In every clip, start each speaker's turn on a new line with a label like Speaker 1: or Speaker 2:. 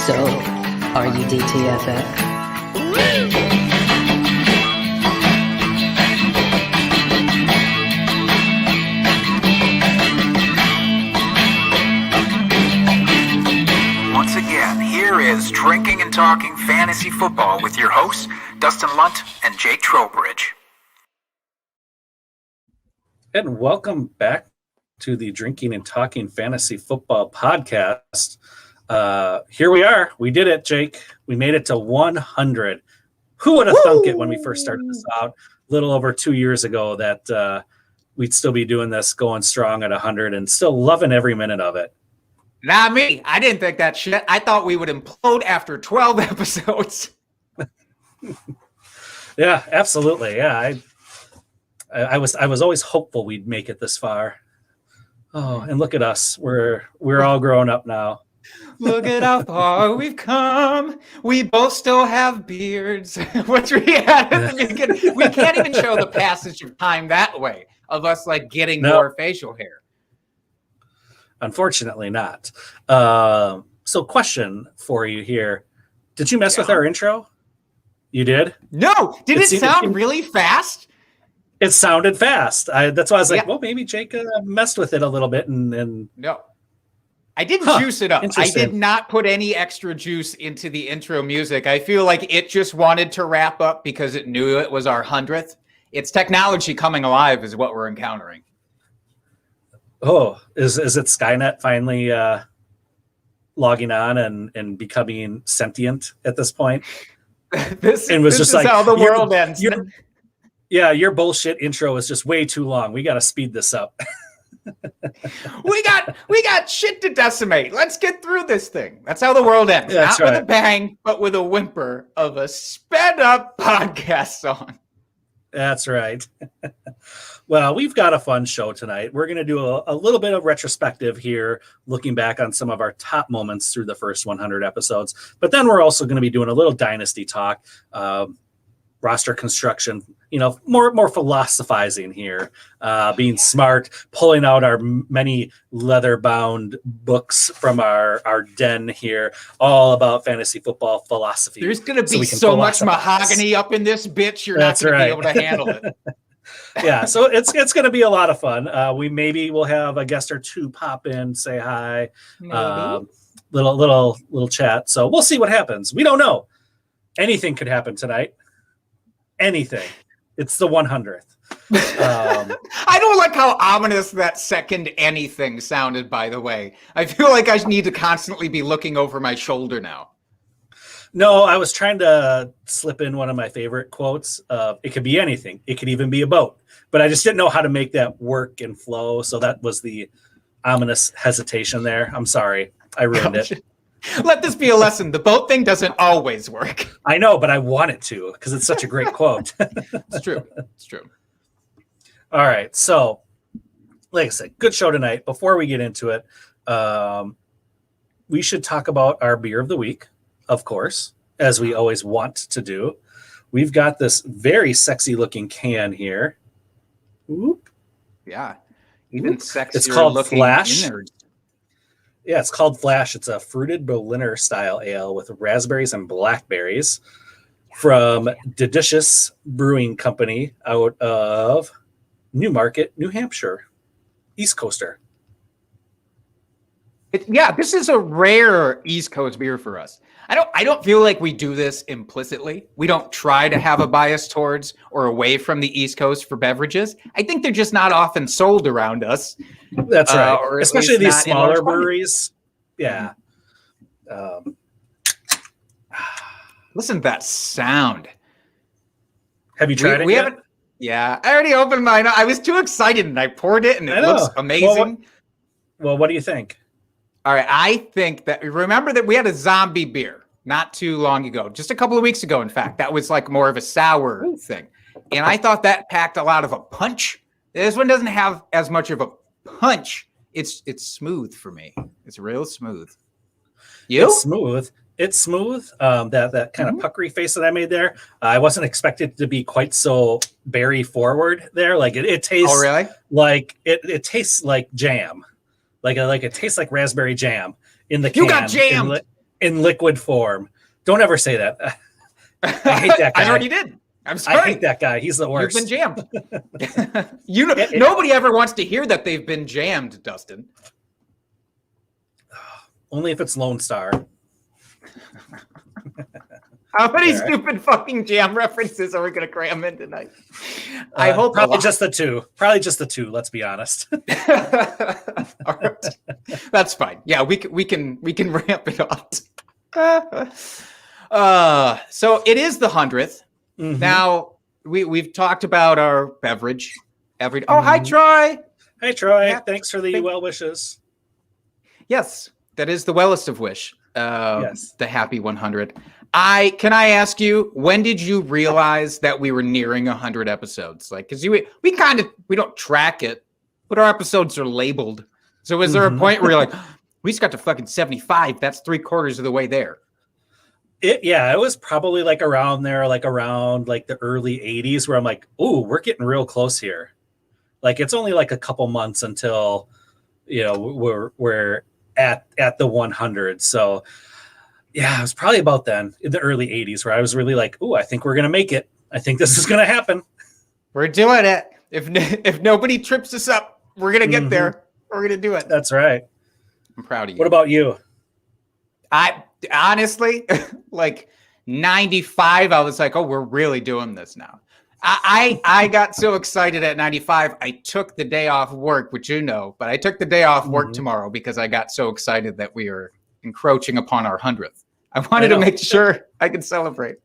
Speaker 1: So, are you DTFF?
Speaker 2: Once again, here is Drinking and Talking Fantasy Football with your hosts, Dustin Lunt and Jake Trowbridge.
Speaker 3: And welcome back to the Drinking and Talking Fantasy Football podcast. Here we are. We did it, Jake. We made it to 100. Who would have thunk it when we first started this out a little over 2 years ago that we'd still be doing this, going strong at 100 and still loving every minute of it?
Speaker 4: Not me. I didn't think that shit. I thought we would implode after 12 episodes.
Speaker 3: Yeah, absolutely. Yeah, I was always hopeful we'd make it this far. Oh, and look at us. We're all grown up now.
Speaker 4: Look at how far we've come. We both still have beards. Which we had at the beginning. We can't even show the passage of time that way of us like getting more facial hair.
Speaker 3: Unfortunately not. So question for you here. Did you mess with our intro? You did?
Speaker 4: No. Did it sound really fast?
Speaker 3: It sounded fast. That's why I was like, well, maybe Jake messed with it a little bit. And
Speaker 4: no. I didn't juice it up. I did not put any extra juice into the intro music. I feel like it just wanted to wrap up because it knew it was our 100th. It's technology coming alive is what we're encountering.
Speaker 3: Oh, is it Skynet finally logging on and becoming sentient at this point?
Speaker 4: This is how the world ends.
Speaker 3: Your bullshit intro is just way too long. We got to speed this up.
Speaker 4: we got shit to decimate. Let's get through this thing. That's how the world ends. Not with a bang, but with a whimper of a sped up podcast song.
Speaker 3: That's right. Well, we've got a fun show tonight. We're going to do a little bit of retrospective here, looking back on some of our top moments through the first 100 episodes. But then we're also going to be doing a little Dynasty talk, roster construction, more philosophizing here, being smart, pulling out our many leather-bound books from our den here, all about fantasy football philosophy.
Speaker 4: There's going to be so much mahogany up in this bitch, you're not going to be able to handle it.
Speaker 3: Yeah, so it's going to be a lot of fun. We'll have a guest or two pop in, say hi, little chat. So we'll see what happens. We don't know. Anything could happen tonight. Anything. It's the 100th.
Speaker 4: I don't like how ominous that second anything sounded, by the way. I feel like I need to constantly be looking over my shoulder now.
Speaker 3: No, I was trying to slip in one of my favorite quotes. It could be anything. It could even be a boat. But I just didn't know how to make that work and flow. So that was the ominous hesitation there. I'm sorry. I ruined it.
Speaker 4: Let this be a lesson. The boat thing doesn't always work.
Speaker 3: I know, but I want it to because it's such a great quote.
Speaker 4: It's true. It's true.
Speaker 3: All right. So, like I said, good show tonight. Before we get into it, we should talk about our beer of the week, of course, as we always want to do. We've got this very sexy looking can here. Oop.
Speaker 4: Yeah. Even sexier.
Speaker 3: It's called
Speaker 4: looking
Speaker 3: Flash.
Speaker 4: innards.
Speaker 3: Yeah, it's called Flash. It's a fruited Berliner style ale with raspberries and blackberries from Delicious Brewing Company out of Newmarket, New Hampshire. East Coaster.
Speaker 4: This is a rare East Coast beer for us. I don't feel like we do this implicitly. We don't try to have a bias towards or away from the East Coast for beverages. I think they're just not often sold around us.
Speaker 3: That's right. Especially these smaller breweries. Yeah.
Speaker 4: Listen to that sound.
Speaker 3: Have you tried it
Speaker 4: we
Speaker 3: yet?
Speaker 4: Haven't. Yeah, I already opened mine. I was too excited and I poured it and it looks amazing.
Speaker 3: Well, what do you think?
Speaker 4: All right. I think that remember that we had a zombie beer not too long ago, just a couple of weeks ago. In fact, that was like more of a sour thing. And I thought that packed a lot of a punch. This one doesn't have as much of a punch. It's smooth for me. It's real smooth.
Speaker 3: It's smooth. It's smooth. That kind of puckery face that I made there. I wasn't expected to be quite so berry forward there. Like it tastes.
Speaker 4: Oh, really?
Speaker 3: Like it tastes like jam. Like it tastes like raspberry jam in the can.
Speaker 4: You got jammed.
Speaker 3: in liquid form. Don't ever say that. I hate that guy.
Speaker 4: I already did. I'm sorry.
Speaker 3: I hate that guy. He's the worst.
Speaker 4: You've been jammed. Nobody ever wants to hear that they've been jammed, Dustin.
Speaker 3: Only if it's Lone Star.
Speaker 4: How many stupid fucking jam references are we going to cram in tonight? I hope
Speaker 3: probably just the two. Probably just the two. Let's be honest.
Speaker 4: All right. That's fine. Yeah, we can ramp it up. So it is the 100th.
Speaker 3: Mm-hmm.
Speaker 4: Now we've talked about our beverage. Hi Troy.
Speaker 3: Hey Troy.
Speaker 4: Yeah.
Speaker 3: Thanks for the well wishes.
Speaker 4: Yes, that is the wellest of wish.
Speaker 3: Yes.
Speaker 4: The happy 100. Can I ask you, when did you realize that we were nearing 100 episodes? Like, because we don't track it, but our episodes are labeled. So was there a point where you're like, we just got to fucking 75? That's 3/4 of the way there.
Speaker 3: It was probably like around there, like around like the early 80s, where I'm like, ooh, we're getting real close here. Like it's only like a couple months until, we're at the 100. So yeah, it was probably about then in the early 80s where I was really like, ooh, I think we're going to make it. I think this is going to happen.
Speaker 4: We're doing it. If nobody trips us up, we're going to get there. We're going to do it.
Speaker 3: That's right.
Speaker 4: I'm proud of you.
Speaker 3: What about you?
Speaker 4: I honestly, like 95, I was like, oh, we're really doing this now. I got so excited at 95. I took the day off work, which but I took the day off work tomorrow because I got so excited that we are encroaching upon our 100th. I wanted to make sure I could celebrate.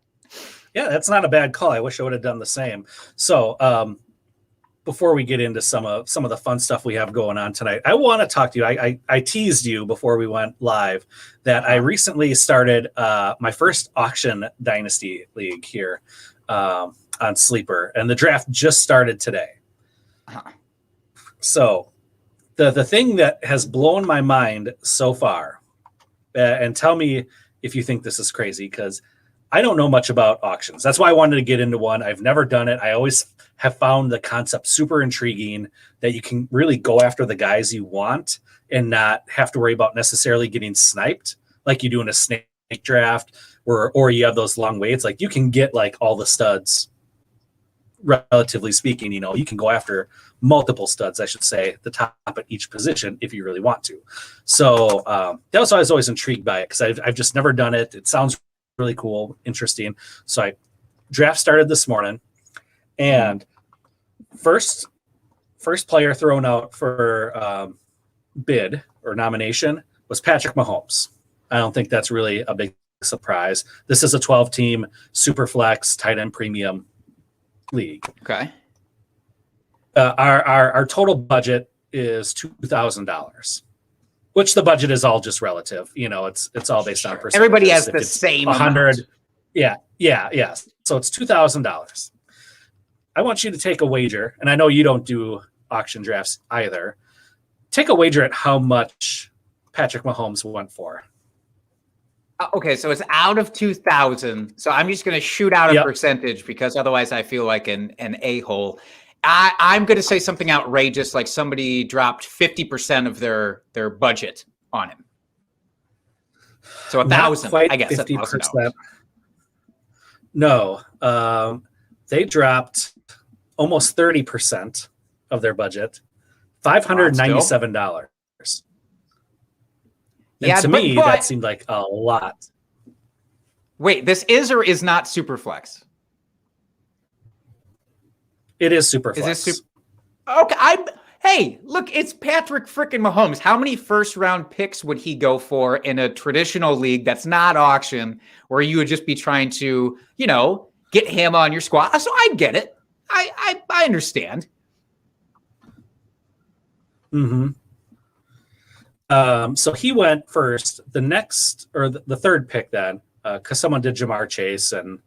Speaker 3: Yeah, that's not a bad call. I wish I would have done the same. So before we get into some of the fun stuff we have going on tonight, I want to talk to you. I teased you before we went live that I recently started my first auction Dynasty league here on Sleeper, and the draft just started today. So the thing that has blown my mind so far, and tell me if you think this is crazy, because I don't know much about auctions. That's why I wanted to get into one. I've never done it. I always have found the concept super intriguing, that you can really go after the guys you want and not have to worry about necessarily getting sniped like you do in a snake draft, or you have those long waits. Like you can get like all the studs, relatively speaking. You can go after multiple studs, I should say, the top at each position if you really want to. So that was why I was always intrigued by it, because I've just never done it. It sounds really cool, interesting. So draft started this morning, and first player thrown out for bid or nomination was Patrick Mahomes. I don't think that's really a big surprise. This is a 12-team super flex tight end premium league.
Speaker 4: Okay.
Speaker 3: Our total budget is $2,000, which the budget is all just relative. It's all based on percentages.
Speaker 4: Everybody has the same
Speaker 3: 100. Yeah. So it's $2,000. I want you to take a wager, and I know you don't do auction drafts either. Take a wager at how much Patrick Mahomes went for.
Speaker 4: Okay, so it's out of 2,000. So I'm just going to shoot out a percentage, because otherwise I feel like an a-hole. I'm going to say something outrageous, like somebody dropped 50% of their budget on him. So 1,000, I guess.
Speaker 3: 50%. No, they dropped almost 30% of their budget, $597. And to me, that seemed like a lot.
Speaker 4: Wait, this is or is not Superflex?
Speaker 3: It is Superflex.
Speaker 4: Is this super? Okay, hey, look, it's Patrick frickin' Mahomes. How many first-round picks would he go for in a traditional league that's not auction, where you would just be trying to, get him on your squad? So I get it. I understand.
Speaker 3: Mm-hmm. So he went first. The next, or the third pick then, because someone did Jamar Chase, and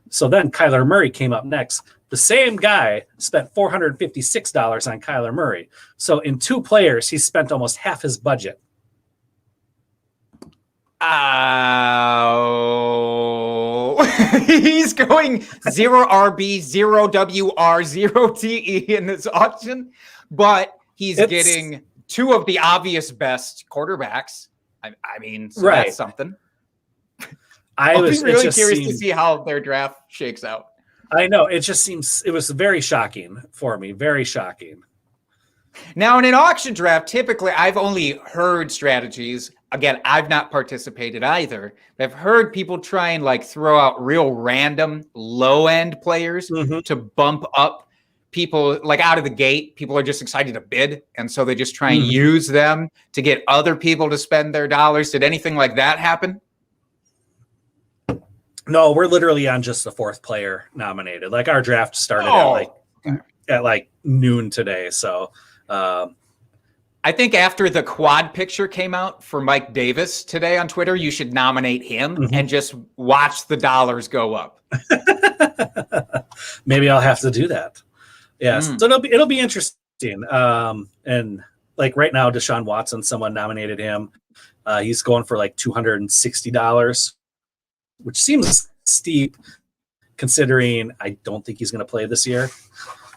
Speaker 3: so then Kyler Murray came up next. The same guy spent $456 on Kyler Murray. So in two players, he spent almost half his budget.
Speaker 4: He's going 0 RB, 0 WR, 0 TE in this auction, but he's getting two of the obvious best quarterbacks. I mean, so
Speaker 3: Right.
Speaker 4: that's something.
Speaker 3: I'll
Speaker 4: be really curious to
Speaker 3: seemed,
Speaker 4: see how their draft shakes out.
Speaker 3: I know, it just seems, it was very shocking for me. Very shocking.
Speaker 4: Now, in an auction draft, typically I've only heard strategies. Again, I've not participated either. But I've heard people try and like throw out real random low-end players to bump up people like out of the gate. People are just excited to bid. And so they just try and use them to get other people to spend their dollars. Did anything like that happen?
Speaker 3: No, we're literally on just the 4th player nominated. Like our draft started at like noon today. So
Speaker 4: I think after the quad picture came out for Mike Davis today on Twitter, you should nominate him and just watch the dollars go up.
Speaker 3: Maybe I'll have to do that. Yes. So it'll be interesting. And like right now, Deshaun Watson, someone nominated him. He's going for like $260, which seems steep considering I don't think he's going to play this year.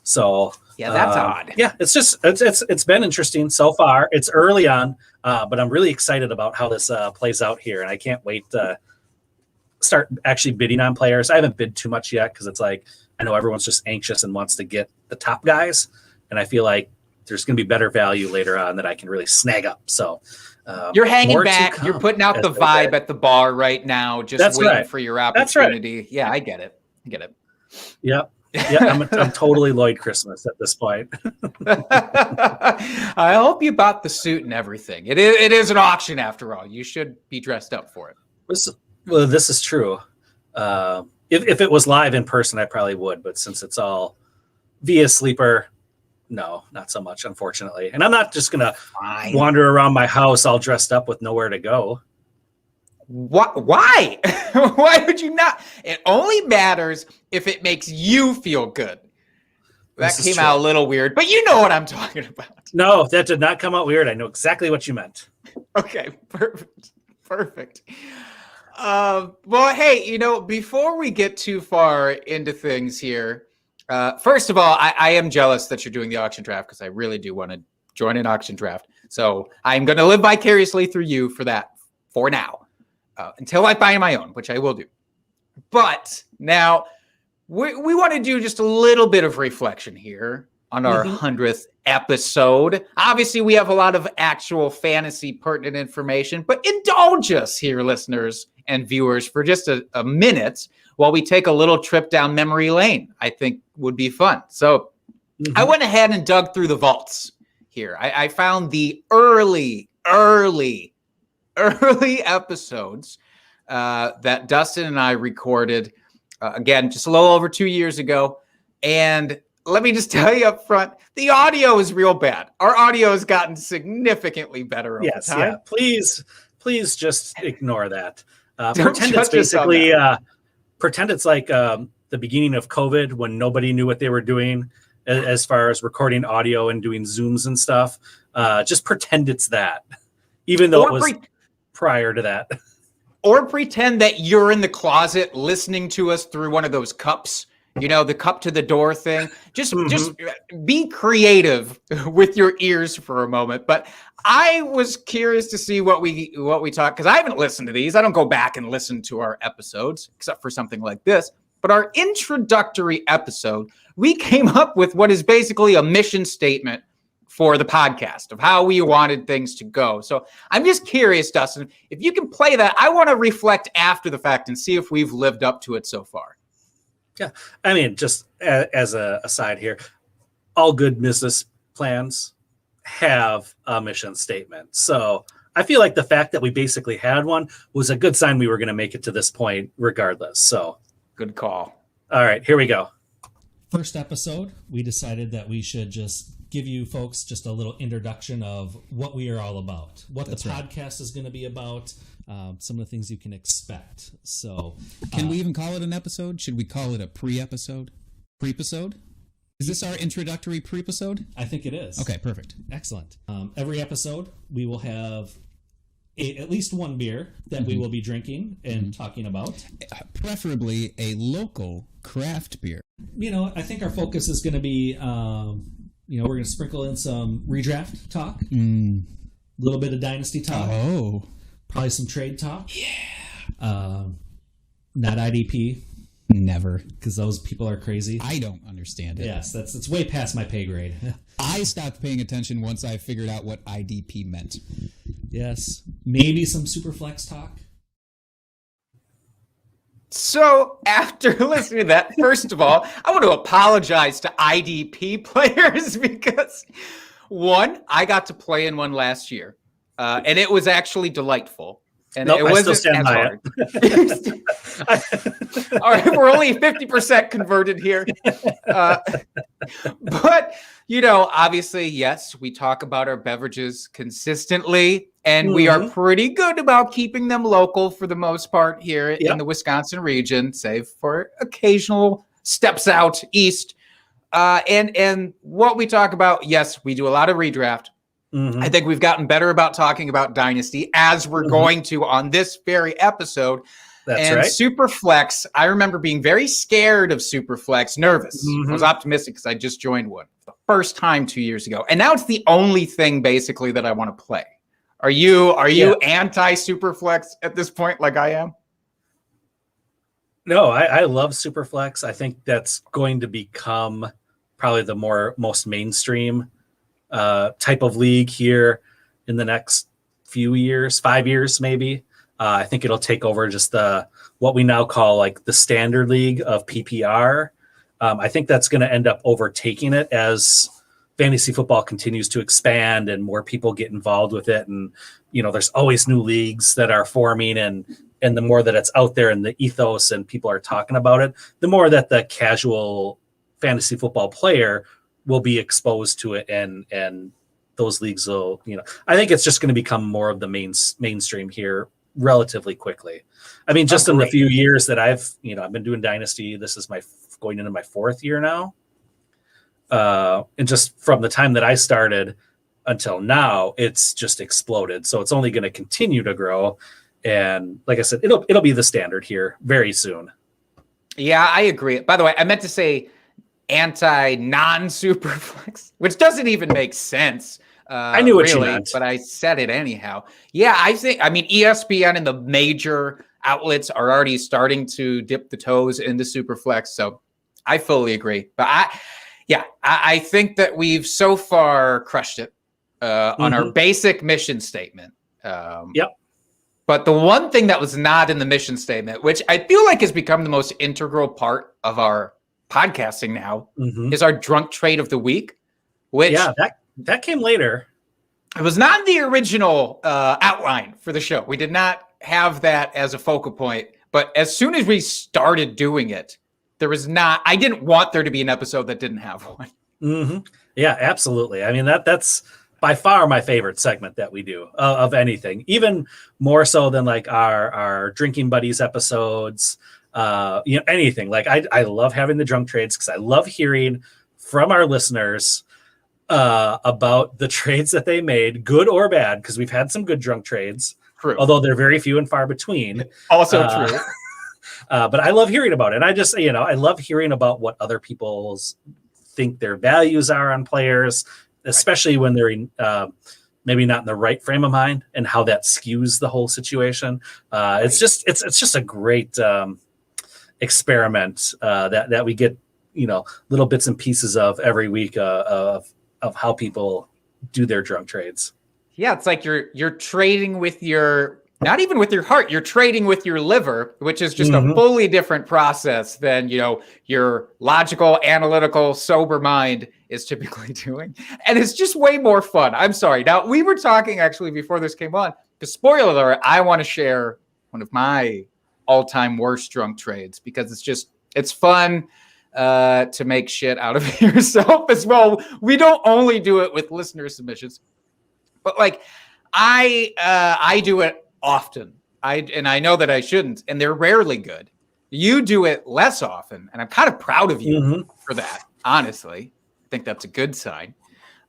Speaker 3: So
Speaker 4: yeah, that's odd.
Speaker 3: Yeah, it's just it's been interesting so far. It's early on, but I'm really excited about how this plays out here, and I can't wait to start actually bidding on players. I haven't bid too much yet because it's like I know everyone's just anxious and wants to get the top guys, and I feel like there's going to be better value later on that I can really snag up. So
Speaker 4: you're hanging back. You're putting out the vibe at the bar right now, just waiting for your opportunity. That's right. Yeah, I get it.
Speaker 3: Yep. Yeah, I'm totally Lloyd Christmas at this point.
Speaker 4: I hope you bought the suit and everything. It is an auction after all. You should be dressed up for it.
Speaker 3: Well, this is true. If it was live in person, I probably would. But since it's all via Sleeper, no, not so much, unfortunately. And I'm not just going to wander around my house all dressed up with nowhere to go.
Speaker 4: What? Why? Why would you not? It only matters if it makes you feel good. That came out a little weird, but you know what I'm talking about.
Speaker 3: No, that did not come out weird. I know exactly what you meant.
Speaker 4: Okay, perfect. Well, hey, before we get too far into things here, first of all, I am jealous that you're doing the auction draft because I really do want to join an auction draft. So I'm going to live vicariously through you for that for now. Until I buy my own, which I will do. But now we want to do just a little bit of reflection here on our 100th episode. Obviously, we have a lot of actual fantasy pertinent information, but indulge us here, listeners and viewers, for just a minute while we take a little trip down memory lane. I think would be fun. So I went ahead and dug through the vaults here. I found the early episodes that Dustin and I recorded, again, just a little over 2 years ago. And let me just tell you up front, the audio is real bad. Our audio has gotten significantly better over time.
Speaker 3: Yeah. Please just ignore that. Pretend it's basically, pretend it's like the beginning of COVID when nobody knew what they were doing as far as recording audio and doing Zooms and stuff. Just pretend it's that, even though it was prior to that.
Speaker 4: Or pretend that you're in the closet listening to us through one of those cups, the cup to the door thing. Just be creative with your ears for a moment. But I was curious to see what we talk, because I haven't listened to these. I don't go back and listen to our episodes except for something like this. But our introductory episode, we came up with what is basically a mission statement for the podcast of how we wanted things to go. So I'm just curious, Dustin, if you can play that. I want to reflect after the fact and see if we've lived up to it so far.
Speaker 3: Yeah. I mean, just as a aside here, all good business plans have a mission statement. So I feel like the fact that we basically had one was a good sign we were going to make it to this point regardless. So
Speaker 4: good call.
Speaker 3: All right, here we go.
Speaker 5: First episode, we decided that we should just give you folks just a little introduction of what we are all about, what the podcast is going to be about, some of the things you can expect. So
Speaker 6: can we even call it an episode? Should we call it a pre-episode? Pre-episode? Is this our introductory pre-episode?
Speaker 5: I think it is.
Speaker 6: Okay, perfect.
Speaker 5: Excellent. Every episode, we will have at least one beer that we will be drinking and talking about.
Speaker 6: Preferably a local craft beer.
Speaker 5: I think our focus is going to be... we're going to sprinkle in some redraft talk, a little bit of Dynasty talk.
Speaker 6: Oh.
Speaker 5: Probably some trade talk. Yeah. Not IDP,
Speaker 6: Never.
Speaker 5: because those people are crazy.
Speaker 6: I don't understand it.
Speaker 5: Yes, it's way past my pay grade.
Speaker 6: I stopped paying attention once I figured out what IDP meant.
Speaker 5: Yes. Maybe some Superflex talk.
Speaker 4: So after listening to that, first of all, I want to apologize to IDP players because one, I got to play in one last year, and it was actually delightful. And
Speaker 3: Nope,
Speaker 4: it
Speaker 3: I still
Speaker 4: wasn't
Speaker 3: stand
Speaker 4: as
Speaker 3: by
Speaker 4: hard. All right, we're only 50% converted here. But, obviously, yes, we talk about our beverages consistently, and we are pretty good about keeping them local for the most part here in the Wisconsin region, save for occasional steps out east. And what we talk about, yes, we do a lot of redraft. I think we've gotten better about talking about Dynasty, as we're going to on this very episode.
Speaker 3: That's right.
Speaker 4: Superflex, I remember being very scared of Superflex, nervous. I was optimistic because I just joined one for the first time 2 years ago. And now it's the only thing basically that I want to play. Are you anti-Superflex at this point like I am?
Speaker 3: No, I love Superflex. I think that's going to become probably the most mainstream type of league here in the next few years, 5 years maybe. I think it'll take over just what we now call like the standard league of PPR. I think that's going to end up overtaking it as fantasy football continues to expand and more people get involved with it. And, there's always new leagues that are forming, and the more that it's out there in the ethos and people are talking about it, the more that the casual fantasy football player will be exposed to it, and those leagues will, I think it's just going to become more of the mainstream here relatively quickly. I mean, just in the few years that I've been doing Dynasty, this is going into my 4th year now. And just from the time that I started until now, it's just exploded. So it's only going to continue to grow. And like I said, it'll be the standard here very soon.
Speaker 4: Yeah, I agree. By the way, I meant to say anti-non-Superflex, which doesn't even make sense.
Speaker 3: I knew what you meant,
Speaker 4: but I said it anyhow. Yeah, ESPN and the major outlets are already starting to dip the toes into Superflex, so I fully agree. But I think that we've so far crushed it on our basic mission statement. But the one thing that was not in the mission statement, which I feel like has become the most integral part of our podcasting now, is our drunk trade of the week, which
Speaker 3: that came later.
Speaker 4: It was not the original outline for the show. We did not have that as a focal point, but as soon as we started doing it, I didn't want there to be an episode that didn't have one.
Speaker 3: Yeah, absolutely. I mean, that's by far my favorite segment that we do of anything, even more so than like our drinking buddies episodes, anything. Like I love having the drunk trades because I love hearing from our listeners about the trades that they made, good or bad, because we've had some good drunk trades, although they're very few and far between.
Speaker 4: Also true.
Speaker 3: But I love hearing about it. And I just, I love hearing about what other people think their values are on players, especially when they're maybe not in the right frame of mind, and how that skews the whole situation. It's just a great experiment that we get, little bits and pieces of every week of how people do their drunk trades.
Speaker 4: Yeah, it's like you're trading with not even with your heart, you're trading with your liver, which is just a fully different process than, your logical, analytical, sober mind is typically doing. And it's just way more fun. I'm sorry. Now, we were talking actually before this came on, because spoiler alert, I want to share one of my all-time worst drunk trades, because it's fun to make shit out of yourself as well. We don't only do it with listener submissions, but like I do it often. I know that I shouldn't, and they're rarely good. You do it less often, and I'm kind of proud of you for that. Honestly, I think that's a good sign.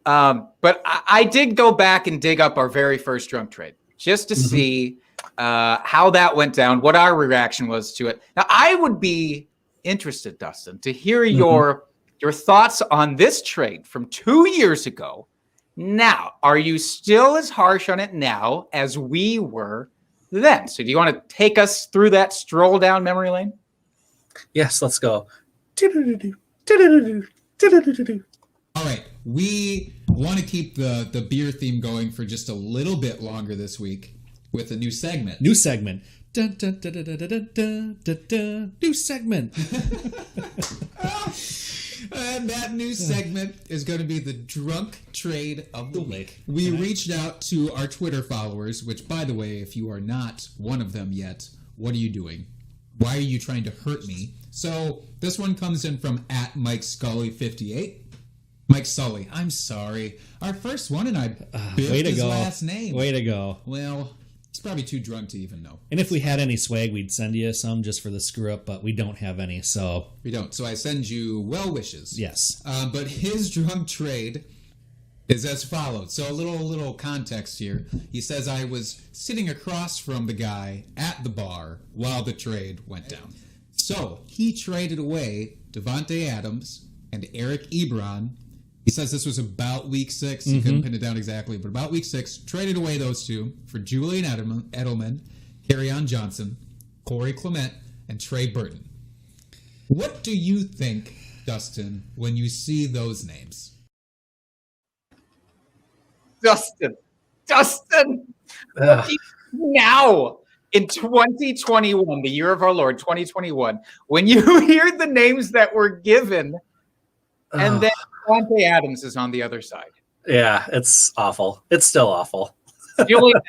Speaker 4: But I did go back and dig up our very first drunk trade just to see how that went down, what our reaction was to it. Now, I would be interested, Dustin, to hear your thoughts on this trade from 2 years ago. Now, are you still as harsh on it now as we were then. So do you want to take us through that stroll down memory lane?
Speaker 3: Yes, let's go.
Speaker 6: All right, we want to keep the beer theme going for just a little bit longer this week with a new segment.
Speaker 5: New segment. Dun, dun, dun, dun, dun, dun, dun, dun, dun. New segment.
Speaker 6: And that new segment is going to be the drunk trade of the week. We reached out to our Twitter followers, which, by the way, if you are not one of them yet, what are you doing? Why are you trying to hurt me? So this one comes in from @MikeScully58. Mike Sully, I'm sorry. Our first one, and I biffed
Speaker 5: Way to
Speaker 6: his
Speaker 5: go.
Speaker 6: last name.
Speaker 5: Way to go.
Speaker 6: Well, he's probably too drunk to even know.
Speaker 5: And if we had any swag, we'd send you some just for the screw up, but we don't have any, so
Speaker 6: We don't. So I send you well wishes.
Speaker 5: yes.
Speaker 6: But his drunk trade is as follows. So a little context here. He says, I was sitting across from the guy at the bar while the trade went down. So he traded away Devontae Adams and Eric Ebron. He says this was about week 6. He couldn't pin it down exactly, but about week 6, traded away those two for Julian Edelman, Kerryon Johnson, Corey Clement, and Trey Burton. What do you think, Dustin, when you see those names?
Speaker 4: Dustin.
Speaker 3: Ugh.
Speaker 4: Now, in 2021, the year of our Lord, 2021, when you hear the names that were given, and then Devontae Adams is on the other side.
Speaker 3: Yeah, it's awful. It's still awful.
Speaker 4: Julian,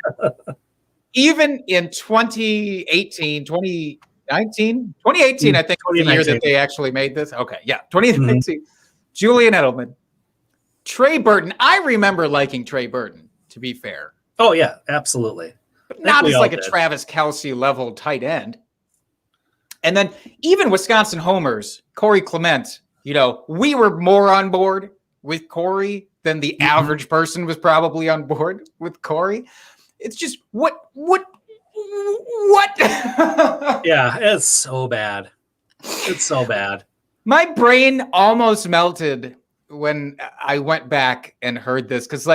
Speaker 4: even in 2018, 2018, I think was the year that they actually made this. Okay, yeah, 2019. Julian Edelman, Trey Burton. I remember liking Trey Burton, to be fair.
Speaker 3: Oh, yeah, absolutely.
Speaker 4: But not
Speaker 3: we
Speaker 4: as
Speaker 3: all
Speaker 4: like a
Speaker 3: did.
Speaker 4: Travis Kelce level tight end. And then even Wisconsin homers, Corey Clement, we were more on board with Corey than the average person was probably on board with Corey. It's just what?
Speaker 3: Yeah, it's so bad. It's so bad.
Speaker 4: My brain almost melted when I went back and heard this because,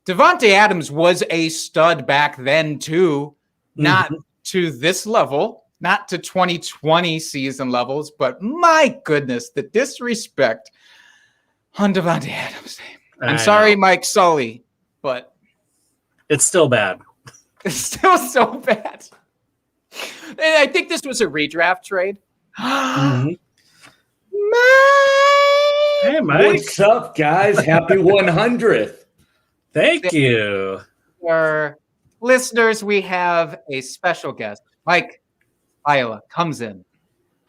Speaker 4: Devontae Adams was a stud back then too, not to this level, not to 2020 season levels, but my goodness, the disrespect on Devontae Adams' name. I'm sorry, Mike Sully, but
Speaker 3: it's still bad.
Speaker 4: it's still so bad. And I think this was a redraft trade.
Speaker 3: Hey, Mike.
Speaker 7: What's up, guys? Happy 100th.
Speaker 3: Thank you.
Speaker 4: For listeners, we have a special guest. Mike Iowa comes in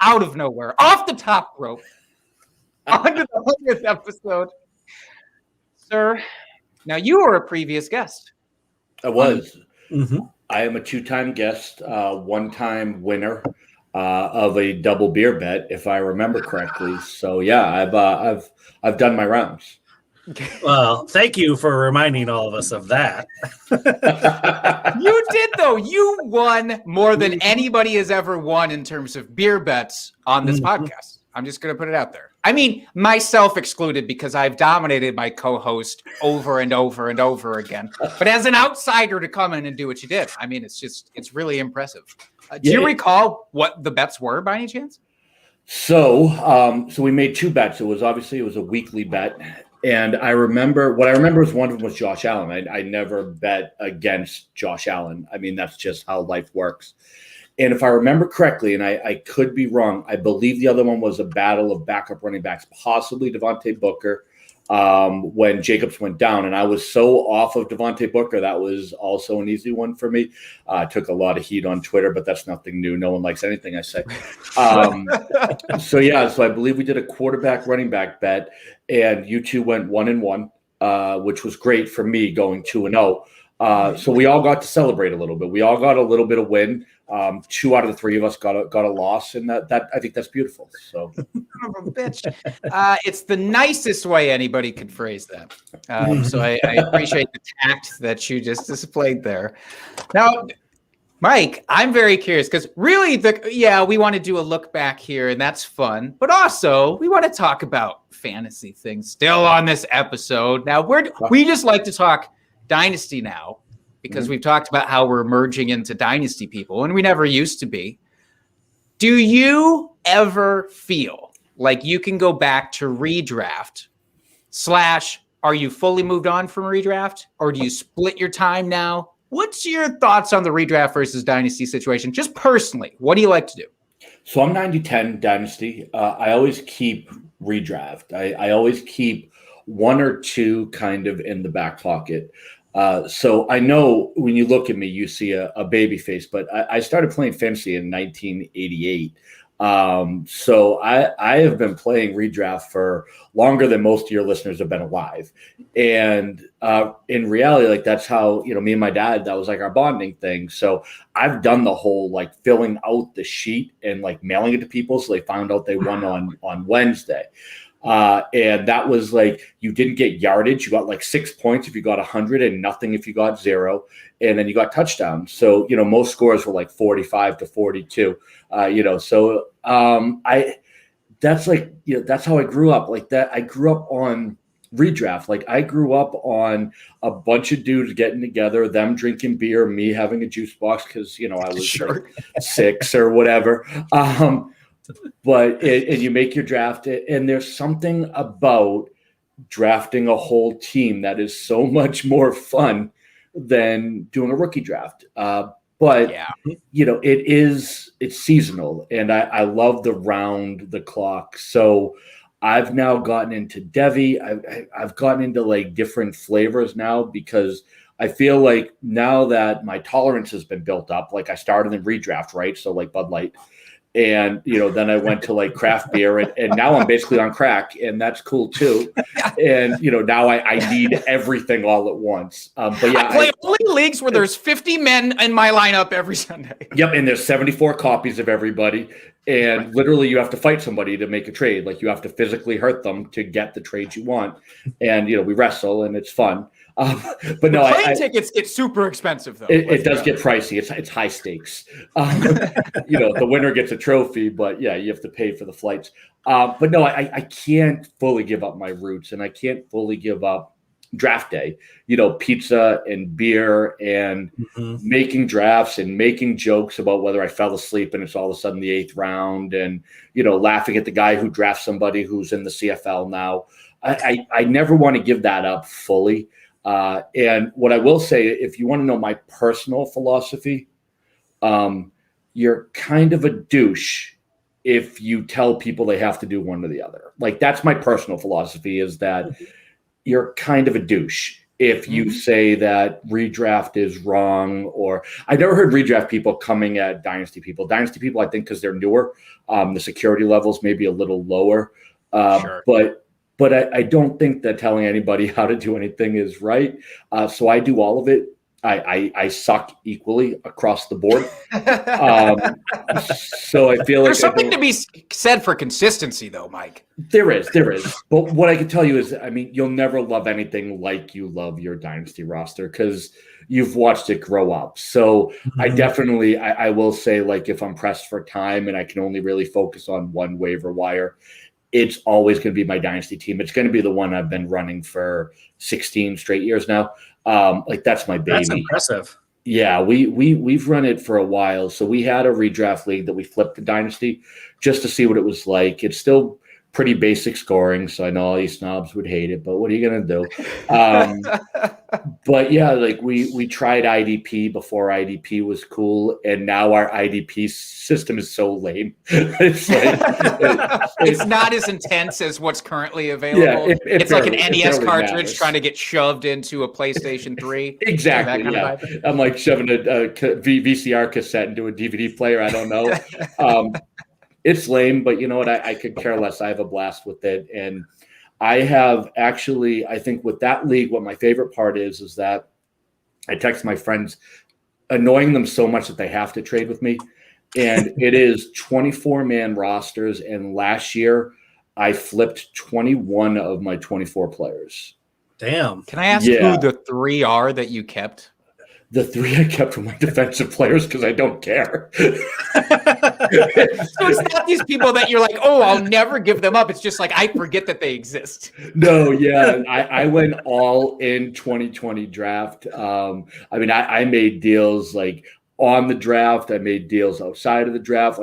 Speaker 4: out of nowhere, off the top rope, onto the 100th episode. Sir, now you were a previous guest.
Speaker 7: I was.
Speaker 3: Mm-hmm.
Speaker 7: I am a 2-time guest, one-time winner of a double beer bet, if I remember correctly. So yeah, I've done my rounds.
Speaker 3: Well, thank you for reminding all of us of that.
Speaker 4: You did, though. You won more than anybody has ever won in terms of beer bets on this podcast. I'm just going to put it out there. I mean, myself excluded, because I've dominated my co-host over and over and over again. But as an outsider to come in and do what you did, I mean, it's really impressive. Do you recall what the bets were by any chance?
Speaker 7: So we made 2 bets. It was a weekly bet. And what I remember was one of them was Josh Allen. I never bet against Josh Allen. I mean, that's just how life works. And if I remember correctly, and I could be wrong, I believe the other one was a battle of backup running backs, possibly Devontae Booker, when Jacobs went down. And I was so off of Devontae Booker, that was also an easy one for me. Took a lot of heat on Twitter, but that's nothing new. No one likes anything I say. So I believe we did a quarterback running back bet, and you two went 1-1, which was great for me going 2-0. So we all got to celebrate a little bit. We all got a little bit of win. 2 out of the 3 of us got a loss, and that I think that's beautiful. So,
Speaker 4: Son of a bitch. It's the nicest way anybody could phrase that. So I appreciate the tact that you just displayed there. Now, Mike, I'm very curious because really, we want to do a look back here, and that's fun. But also, we want to talk about fantasy things still on this episode. Now, we just like to talk Dynasty now. because we've talked about how we're merging into Dynasty people, and we never used to be. Do you ever feel like you can go back to redraft / are you fully moved on from redraft, or do you split your time now? What's your thoughts on the redraft versus Dynasty situation? Just personally, what do you like to do?
Speaker 7: So I'm 90-10 Dynasty. I always keep redraft. I always keep one or two kind of in the back pocket. So I know when you look at me, you see a baby face, but I started playing fantasy in 1988. So I have been playing redraft for longer than most of your listeners have been alive. And in reality, like that's how, me and my dad, that was like our bonding thing. So I've done the whole like filling out the sheet and like mailing it to people so they found out they won on Wednesday. And that was like, you didn't get yardage. You got like 6 points if you got 100 and nothing if you got 0. And then you got touchdowns. So, most scores were like 45 to 42, so that's like, that's how I grew up like that. I grew up on redraft. Like I grew up on a bunch of dudes getting together, them drinking beer, me having a juice box. Cause I was like 6 or whatever. But and you make your draft, and there's something about drafting a whole team that is so much more fun than doing a rookie draft. But it's seasonal, and I love the round the clock. So I've now gotten into Devi. I've gotten into like different flavors now because I feel like now that my tolerance has been built up, like I started in redraft, right? So like Bud Light. And, then I went to like craft beer and now I'm basically on crack, and that's cool too. And, now I need everything all at once. But yeah,
Speaker 4: I play only leagues where there's 50 men in my lineup every Sunday.
Speaker 7: Yep. And there's 74 copies of everybody. And literally you have to fight somebody to make a trade. Like you have to physically hurt them to get the trades you want. And, we wrestle and it's fun. But no,
Speaker 4: plane tickets get super expensive though.
Speaker 7: It does get pricey. It's high stakes. The winner gets a trophy, but yeah, you have to pay for the flights. But no, I can't fully give up my roots, and I can't fully give up draft day. Pizza and beer and making drafts and making jokes about whether I fell asleep and it's all of a sudden the 8th round, and laughing at the guy who drafts somebody who's in the CFL now. I never want to give that up fully. And what I will say, if you want to know my personal philosophy, you're kind of a douche if you tell people they have to do one or the other. Like that's my personal philosophy, is that you're kind of a douche if you say that redraft is wrong. Or I never heard redraft people coming at Dynasty people. Dynasty people, I think, because they're newer, the security levels may be a little lower. But I don't think that telling anybody how to do anything is right. So I do all of it. I suck equally across the board. So I feel like
Speaker 4: there's something to be said for consistency, though, Mike.
Speaker 7: There is. But what I can tell you is, you'll never love anything like you love your Dynasty roster because you've watched it grow up. So I definitely, I will say, like, if I'm pressed for time and I can only really focus on one waiver wire, it's always going to be my Dynasty team. It's going to be the one I've been running for 16 straight years now. Like that's my baby.
Speaker 3: That's impressive.
Speaker 7: Yeah, we've run it for a while. So we had a redraft league that we flipped to Dynasty just to see what it was like. It's still pretty basic scoring, so I know all these snobs would hate it, but what are you gonna do? But yeah, like we tried IDP before IDP was cool, and now our IDP system is so lame. It's like
Speaker 4: it's not as intense as what's currently available.
Speaker 7: Yeah,
Speaker 4: it's like an NES cartridge trying to get shoved into a PlayStation 3.
Speaker 7: Exactly. Yeah, I'm like shoving a VCR cassette into a DVD player. I don't know. It's lame, but you know what? I could care less. I have a blast with it. And I have actually, I think with that league, what my favorite part is that I text my friends, annoying them so much that they have to trade with me. And it is 24-man rosters. And last year, I flipped 21 of my 24 players.
Speaker 3: Damn.
Speaker 4: Can I ask who the 3 are that you kept?
Speaker 7: The 3 I kept were my defensive players because I don't care.
Speaker 4: So it's not these people that you're like, oh, I'll never give them up. It's just like I forget that they exist.
Speaker 7: No, yeah, I went all in 2020 draft. I made deals like on the draft. I made deals outside of the draft.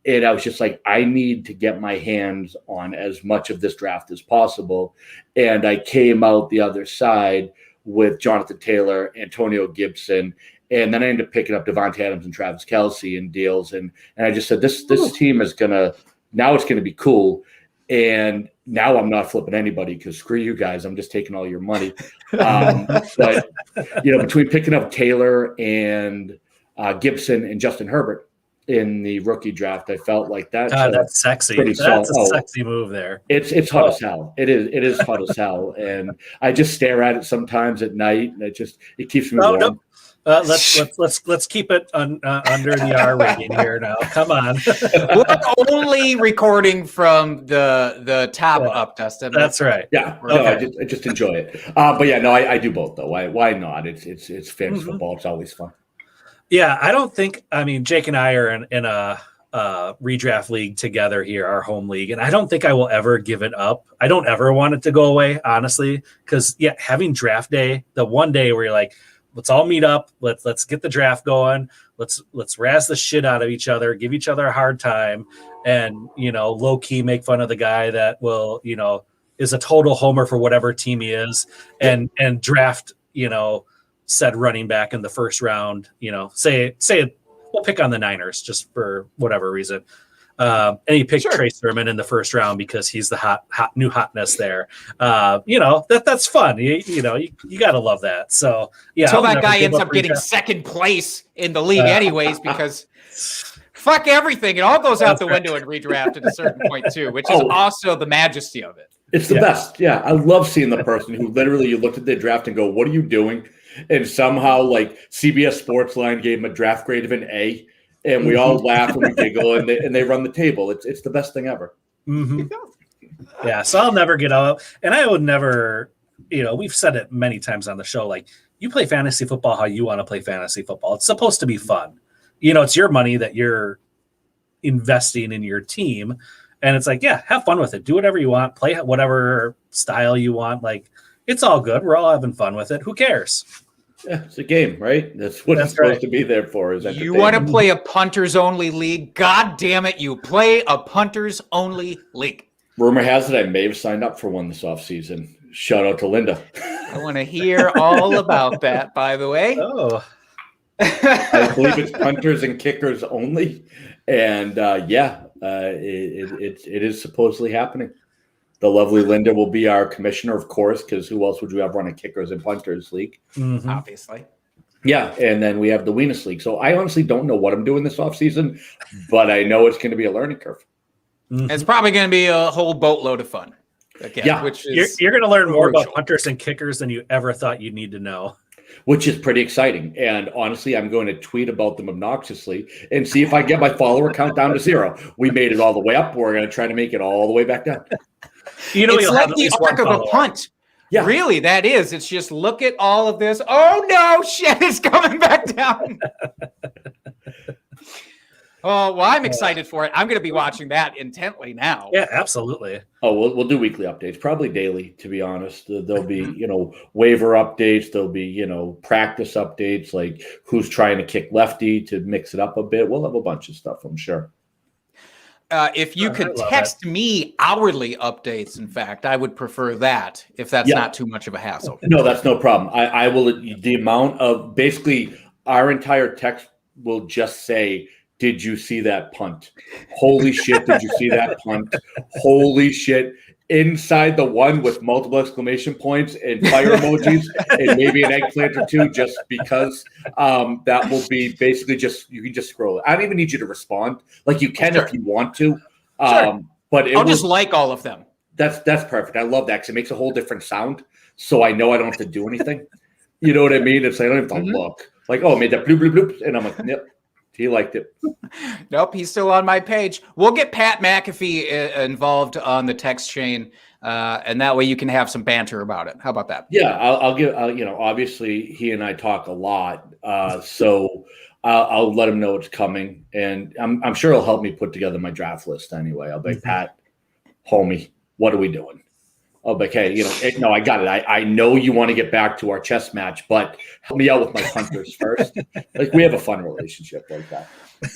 Speaker 7: And I was just like, I need to get my hands on as much of this draft as possible. And I came out the other side with Jonathan Taylor, Antonio Gibson, and then I ended up picking up Devontae Adams and Travis Kelce in deals. And I just said, this team is now it's gonna be cool. And now I'm not flipping anybody because screw you guys, I'm just taking all your money. But between picking up Taylor and Gibson and Justin Herbert in the rookie draft, I felt like that's
Speaker 3: sexy.
Speaker 7: Pretty
Speaker 3: That's
Speaker 7: solid.
Speaker 3: a sexy move there.
Speaker 7: It's hot as hell. It is hot as hell, and I just stare at it sometimes at night, and it keeps me warm.
Speaker 3: No. Let's keep it under the R rating here now. Come on.
Speaker 4: We're only recording from the top up, Dustin.
Speaker 3: That's right.
Speaker 7: Yeah.
Speaker 3: Okay.
Speaker 7: No, I just enjoy it. But yeah, no, I do both though. Why not? It's fantasy football. It's always fun.
Speaker 3: Yeah, I don't think. I mean, Jake and I are in a redraft league together here, our home league, and I don't think I will ever give it up. I don't ever want it to go away, honestly, because having draft day, the one day where you're like, let's all meet up, let's get the draft going, let's razz the shit out of each other, give each other a hard time, and low key make fun of the guy that will is a total homer for whatever team he is, and draft said running back in the first round, say we'll pick on the Niners just for whatever reason. And he picked Trey Sermon in the first round because he's the hot new hotness there. That's fun. You got to love that. So yeah.
Speaker 4: Until that guy ends up getting second place in the league anyways, because fuck everything. It all goes out the window in redraft at a certain point too, which is also the majesty of it.
Speaker 7: It's the best. Yeah. I love seeing the person who literally you looked at their draft and go, what are you doing? And somehow like CBS Sportsline gave him a draft grade of an A. And we all laugh and we giggle and they run the table. It's the best thing ever.
Speaker 3: Mm-hmm. Yeah. So I'll never get out. And I would never, we've said it many times on the show, like you play fantasy football how you want to play fantasy football. It's supposed to be fun. It's your money that you're investing in your team. And it's like, yeah, have fun with it. Do whatever you want. Play whatever style you want. Like, it's all good. We're all having fun with it. Who cares?
Speaker 7: Yeah, it's a game, right? That's what it's supposed to be there for. Is
Speaker 4: you want to play a punters only league? God damn it, you play a punters only league.
Speaker 7: Rumor has it I may have signed up for one this offseason. Shout out to Linda.
Speaker 4: I want to hear all about that, by the way.
Speaker 3: Oh.
Speaker 7: I believe it's punters and kickers only. And it is supposedly happening. The lovely Linda will be our commissioner, of course, because who else would you have run a kickers and punters league?
Speaker 3: Mm-hmm.
Speaker 4: Obviously.
Speaker 7: Yeah, and then we have the Weenus League. So I honestly don't know what I'm doing this offseason, but I know it's going to be a learning curve.
Speaker 3: Mm-hmm.
Speaker 4: It's probably going to be a whole boatload of fun. Again, which is
Speaker 3: you're going to learn more about punters and kickers than you ever thought you'd need to know.
Speaker 7: Which is pretty exciting. And honestly, I'm going to tweet about them obnoxiously and see if I get my follower count down to 0. We made it all the way up. We're going to try to make it all the way back down.
Speaker 4: It's like the arc of a punt. Yeah. Really, that is. It's just look at all of this. Oh, no, shit is coming back down. Oh, well, I'm excited for it. I'm going to be watching that intently now.
Speaker 3: Yeah, absolutely.
Speaker 7: Oh, we'll do weekly updates, probably daily, to be honest. There'll be, waiver updates. There'll be, practice updates, like who's trying to kick lefty to mix it up a bit. We'll have a bunch of stuff, I'm sure.
Speaker 4: If you could text me hourly updates, in fact, I would prefer that if that's not too much of a hassle.
Speaker 7: No, that's no problem. I will, the amount of, basically, our entire text will just say, did you see that punt? Holy shit, did you see that punt? Holy shit. Inside the one with multiple exclamation points and fire emojis and maybe an eggplant or two, just because that will be basically you can just scroll it. I don't even need you to respond. Like you can if you want to. But
Speaker 4: I'll just like all of them.
Speaker 7: That's perfect. I love that because it makes a whole different sound. So I know I don't have to do anything. You know what I mean? It's like I don't have to look. Like, oh, I made that bloop, bloop, bloop. And I'm like, yep. He liked it.
Speaker 4: Nope, he's still on my page. We'll get Pat McAfee involved on the text chain And that way you can have some banter about it. How about that?
Speaker 7: Yeah, I'll give. Obviously, he and I talk a lot, so I'll let him know it's coming, and I'm sure he'll help me put together my draft list anyway. I'll be like, Pat, homie, what are we doing? I'll be like, hey, no, I got it. I know you want to get back to our chess match, but help me out with my hunters first. Like, we have a fun relationship like that.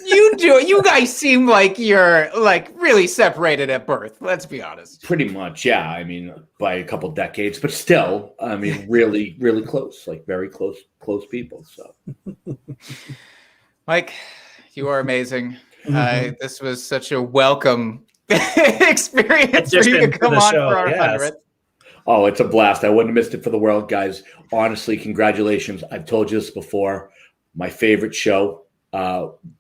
Speaker 4: You do. You guys seem like you're like really separated at birth. Let's be honest.
Speaker 7: Pretty much, yeah. I mean, by a couple decades, but still, I mean, really, really close, like very close people. So,
Speaker 4: Mike, you are amazing. This was such a welcome experience for you to come on for our 100th.
Speaker 7: Oh, it's a blast. I wouldn't have missed it for the world, guys. Honestly, congratulations. I've told you this before. My favorite show.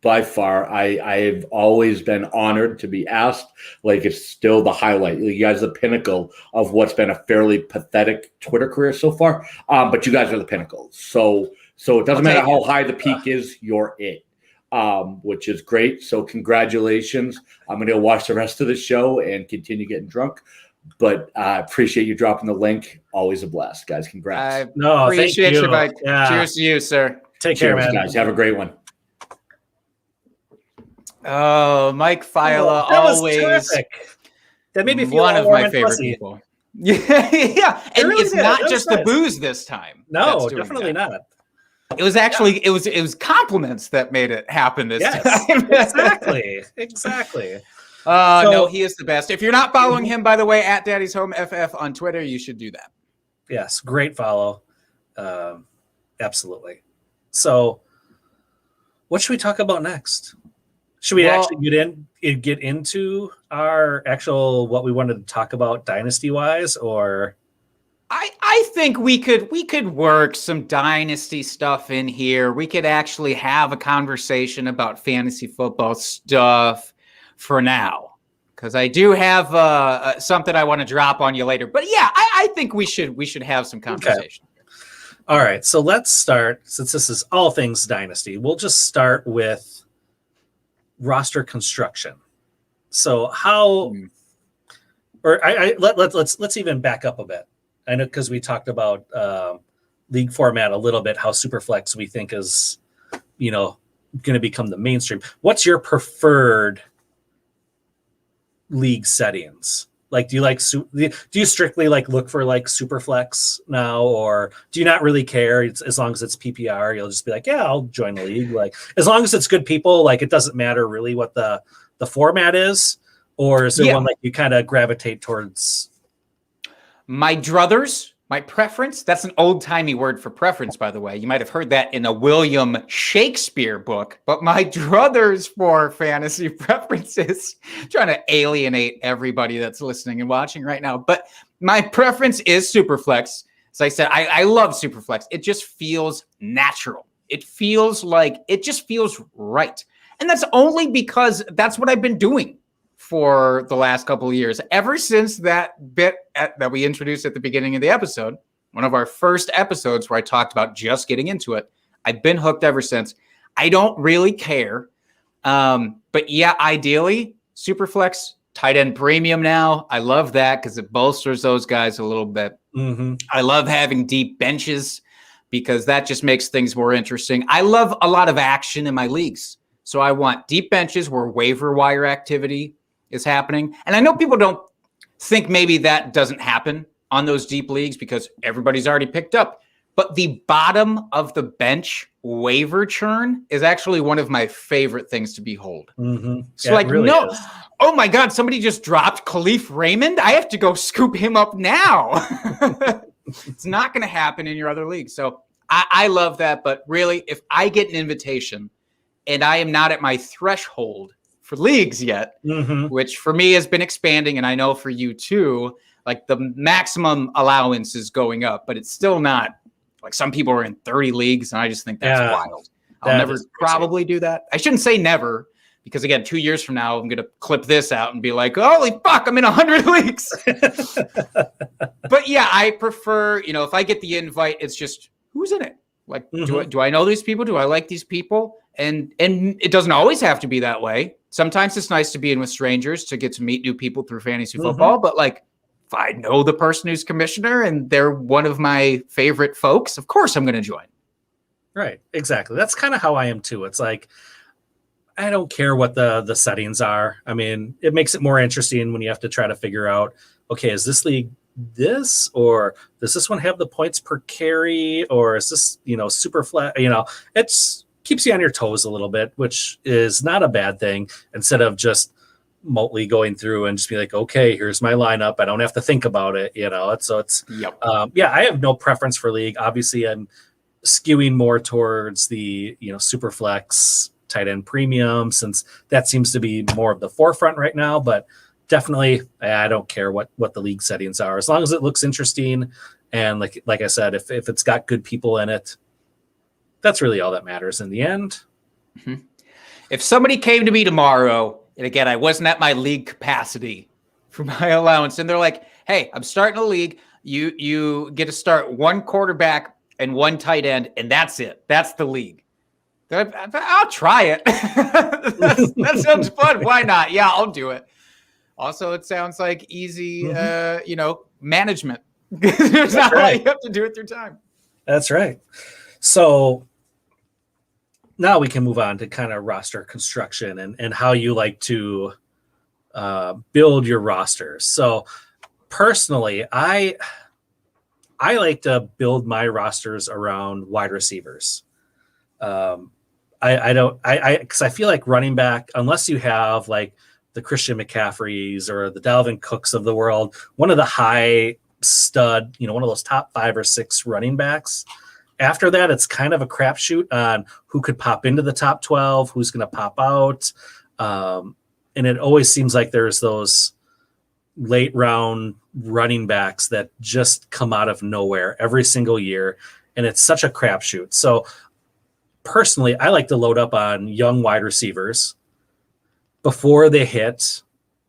Speaker 7: By far, I've always been honored to be asked. Like, it's still the highlight. You guys are the pinnacle of what's been a fairly pathetic Twitter career so far. But you guys are the pinnacle. So it doesn't matter how high the peak is, you're it. Which is great. So congratulations. I'm going to watch the rest of the show and continue getting drunk. But I appreciate you dropping the link. Always a blast, guys. Congrats.
Speaker 4: Appreciate you, Mike. Yeah. Cheers to you, sir.
Speaker 3: Take care, man.
Speaker 7: Guys. Have a great one.
Speaker 4: Oh, Mike Fila,
Speaker 3: that was
Speaker 4: always
Speaker 3: terrific. That made me feel
Speaker 4: one of
Speaker 3: warm
Speaker 4: my
Speaker 3: and
Speaker 4: favorite
Speaker 3: fuzzy.
Speaker 4: people. Yeah, and
Speaker 3: really
Speaker 4: it's
Speaker 3: did.
Speaker 4: not
Speaker 3: That
Speaker 4: just
Speaker 3: was
Speaker 4: the
Speaker 3: nice.
Speaker 4: booze this time.
Speaker 3: No, definitely not.
Speaker 4: It was actually it was compliments that made it happen this time.
Speaker 3: Exactly.
Speaker 4: No, he is the best. If you're not following him, by the way, at Daddy's Home FF on Twitter, you should do that.
Speaker 3: Yes, great follow. Absolutely. So, what should we talk about next? Should we actually get into our actual what we wanted to talk about dynasty wise, or?
Speaker 4: I think we could work some dynasty stuff in here. We could actually have a conversation about fantasy football stuff for now, because I do have something I want to drop on you later. But yeah, I think we should have some conversation.
Speaker 3: Okay. All right, so let's start. Since this is all things dynasty, we'll just start with roster construction. So how, or let's even back up a bit. I know, because we talked about league format a little bit, how Superflex we think is, going to become the mainstream. What's your preferred league settings? Like, do you strictly look for Superflex now, or do you not really care? It's, as long as it's PPR, you'll just be like, yeah, I'll join the league. Like, as long as it's good people, it doesn't matter really what the format is, or is there one you kind of gravitate towards?
Speaker 4: My druthers, my preference, that's an old-timey word for preference, by the way. You might have heard that in a William Shakespeare book, but my druthers for fantasy preferences, trying to alienate everybody that's listening and watching right now. But my preference is Superflex. As I said, I love Superflex. It just feels natural. It feels right. And that's only because that's what I've been doing for the last couple of years. Ever since that bit that we introduced at the beginning of the episode, one of our first episodes where I talked about just getting into it, I've been hooked ever since. I don't really care. But yeah, ideally, Superflex, tight end premium now. I love that because it bolsters those guys a little bit.
Speaker 3: Mm-hmm.
Speaker 4: I love having deep benches because that just makes things more interesting. I love a lot of action in my leagues. So I want deep benches where waiver wire activity is happening. And I know people don't think maybe that doesn't happen on those deep leagues because everybody's already picked up. But the bottom of the bench waiver churn is actually one of my favorite things to behold.
Speaker 3: Mm-hmm.
Speaker 4: So oh my God, somebody just dropped Khalif Raymond. I have to go scoop him up now. It's not going to happen in your other leagues. So I love that. But really, if I get an invitation and I am not at my threshold for leagues yet, which for me has been expanding, and I know for you too, the maximum allowance is going up, but it's still not some people are in 30 leagues, and I just think that's wild. I'll never probably do that. I shouldn't say never, because again, 2 years from now, I'm going to clip this out and be like, holy fuck, I'm in 100 leagues. But yeah, I prefer, if I get the invite, it's just who's in it. Do I know these people? Do I like these people? And it doesn't always have to be that way. Sometimes it's nice to be in with strangers to get to meet new people through fantasy football. But if I know the person who's commissioner and they're one of my favorite folks, of course I'm going to join.
Speaker 3: Right. Exactly. That's kind of how I am too. It's like, I don't care what the settings are. I mean, it makes it more interesting when you have to try to figure out, okay, is this league this, or does this one have the points per carry, or is this, super flat? It's keeps you on your toes a little bit, which is not a bad thing, instead of just remotely going through and just be like, okay, here's my lineup. I don't have to think about it.
Speaker 4: Yep.
Speaker 3: I have no preference for league. Obviously, I'm skewing more towards the, super flex tight end premium, since that seems to be more of the forefront right now. But definitely, I don't care what the league settings are, as long as it looks interesting. And like I said, if it's got good people in it, that's really all that matters in the end.
Speaker 4: Mm-hmm. If somebody came to me tomorrow, and again, I wasn't at my league capacity for my allowance, and they're like, hey, I'm starting a league. You get to start one quarterback and one tight end, and that's it. That's the league. I'll try it. that sounds fun. Why not? Yeah, I'll do it. Also, it sounds like easy, management. There's not right. You have to do it through time.
Speaker 3: That's right. So now we can move on to kind of roster construction and how you like to build your rosters. So personally, I like to build my rosters around wide receivers. Because I feel like running back, unless you have like the Christian McCaffreys or the Dalvin Cooks of the world, one of the high stud, one of those top 5 or 6 running backs. After that, it's kind of a crapshoot on who could pop into the top 12, who's going to pop out. And it always seems like there's those late round running backs that just come out of nowhere every single year. And it's such a crapshoot. So personally, I like to load up on young wide receivers before they hit,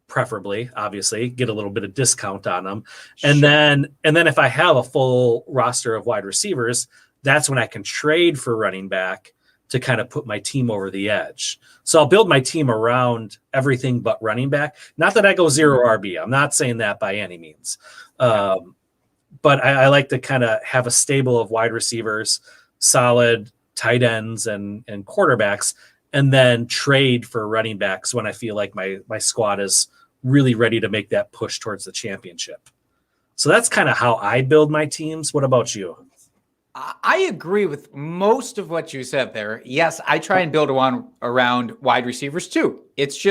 Speaker 3: preferably, obviously, get a little bit of discount on them. And then if I have a full roster of wide receivers, that's when I can trade for running back to kind of put my team over the edge. So I'll build my team around everything but running back. Not that I go 0 RB. I'm not saying that by any means. But I like to kind of have a stable of wide receivers, solid tight ends and quarterbacks, and then trade for running backs when I feel like my squad is really ready to make that push towards the championship. So that's kind of how I build my teams. What about you?
Speaker 4: I agree with most of what you said there. Yes, I try and build around wide receivers too. It's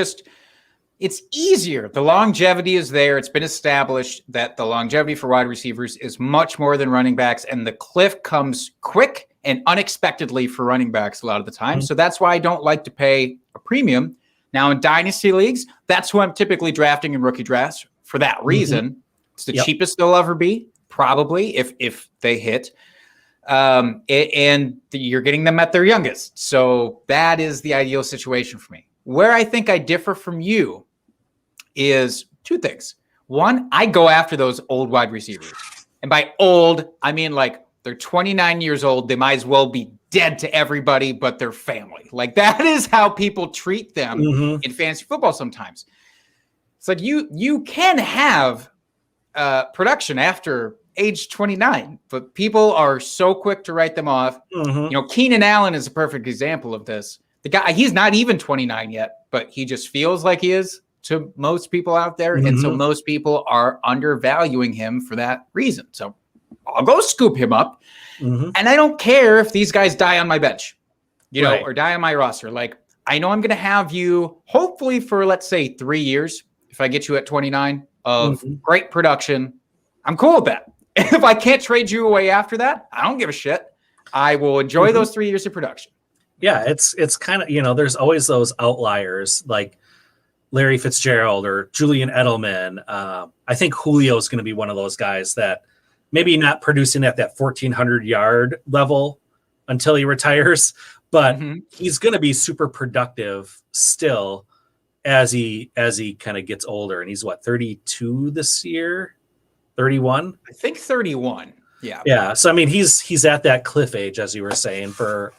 Speaker 4: easier. The longevity is there. It's been established that the longevity for wide receivers is much more than running backs, and the cliff comes quick and unexpectedly for running backs a lot of the time. So that's why I don't like to pay a premium. Now in dynasty leagues, that's who I'm typically drafting in rookie drafts for that reason. It's the cheapest they'll ever be, probably, if they hit. And you're getting them at their youngest. So that is the ideal situation for me. Where I think I differ from you is 2 things. One, I go after those old wide receivers. And by old, I mean like they're 29 years old. They might as well be dead to everybody but their family. Like that is how people treat them in fantasy football sometimes. It's like you can have production after age 29, but people are so quick to write them off. Keenan Allen is a perfect example of this. The guy, he's not even 29 yet, but he just feels like he is to most people out there. And so most people are undervaluing him for that reason. So I'll go scoop him up. And I don't care if these guys die on my bench, or die on my roster. Like I know I'm going to have you hopefully for, let's say 3 years. If I get you at 29 of great production, I'm cool with that. If I can't trade you away after that, I don't give a shit. I will enjoy those 3 years of production.
Speaker 3: Yeah, it's kind of, there's always those outliers like Larry Fitzgerald or Julian Edelman. I think Julio is going to be one of those guys that maybe not producing at that 1,400 yard level until he retires, but he's going to be super productive still as he kind of gets older. And he's 32 this year, 31? I
Speaker 4: think 31. Yeah.
Speaker 3: Yeah. So, I mean, he's at that cliff age, as you were saying, for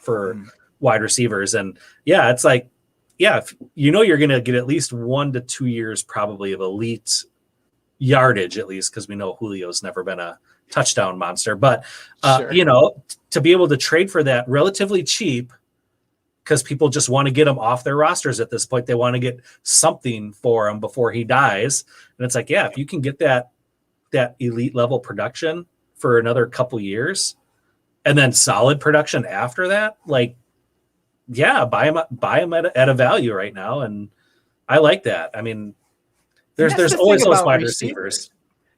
Speaker 3: wide receivers. And yeah, it's like, yeah, if you're going to get at least 1 to 2 years probably of elite yardage at least, because we know Julio's never been a touchdown monster. But,
Speaker 4: Sure.
Speaker 3: to be able to trade for that relatively cheap, because people just want to get him off their rosters at this point. They want to get something for him before he dies. And it's like, yeah, if you can get that elite level production for another couple years and then solid production after that, like, yeah, buy him at a value right now. And I like that. I mean, there's
Speaker 4: the
Speaker 3: always
Speaker 4: thing
Speaker 3: those
Speaker 4: about
Speaker 3: wide
Speaker 4: receivers.
Speaker 3: receivers.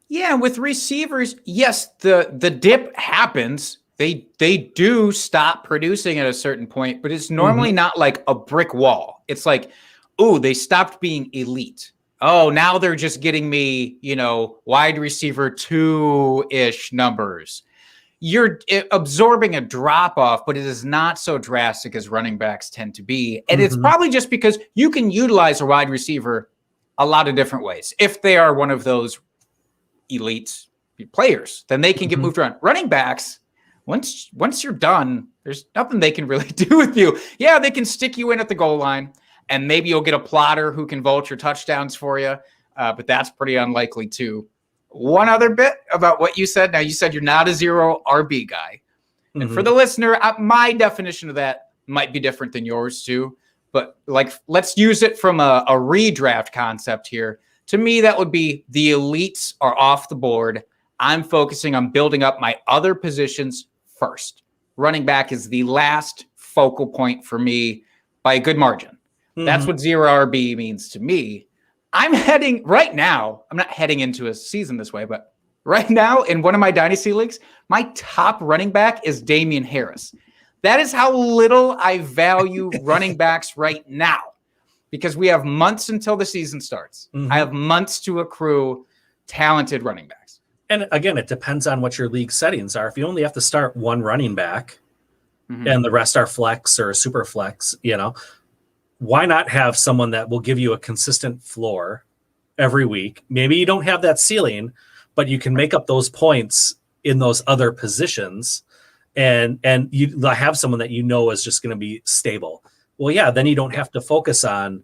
Speaker 4: Yeah, with receivers, yes, the dip happens. They do stop producing at a certain point, but it's normally not like a brick wall. It's like, oh, they stopped being elite. Oh, now they're just getting me, wide receiver 2-ish numbers. You're absorbing a drop off, but it is not so drastic as running backs tend to be. And it's probably just because you can utilize a wide receiver a lot of different ways. If they are one of those elite players, then they can get moved around. Running backs, once you're done, there's nothing they can really do with you. Yeah, they can stick you in at the goal line, and maybe you'll get a plotter who can vulture touchdowns for you, but that's pretty unlikely too. One other bit about what you said. Now, you said you're not a zero RB guy. And for the listener, my definition of that might be different than yours too. But let's use it from a redraft concept here. To me, that would be the elites are off the board. I'm focusing on building up my other positions first. Running back is the last focal point for me by a good margin. That's what zero RB means to me. I'm not heading into a season this way, but right now in one of my dynasty leagues, my top running back is Damian Harris. That is how little I value running backs right now, because we have months until the season starts. I have months to accrue talented running backs.
Speaker 3: And again, it depends on what your league settings are. If you only have to start one running back and the rest are flex or super flex, why not have someone that will give you a consistent floor every week? Maybe you don't have that ceiling, but you can make up those points in those other positions, and you have someone that is just going to be stable. Well, yeah, then you don't have to focus on,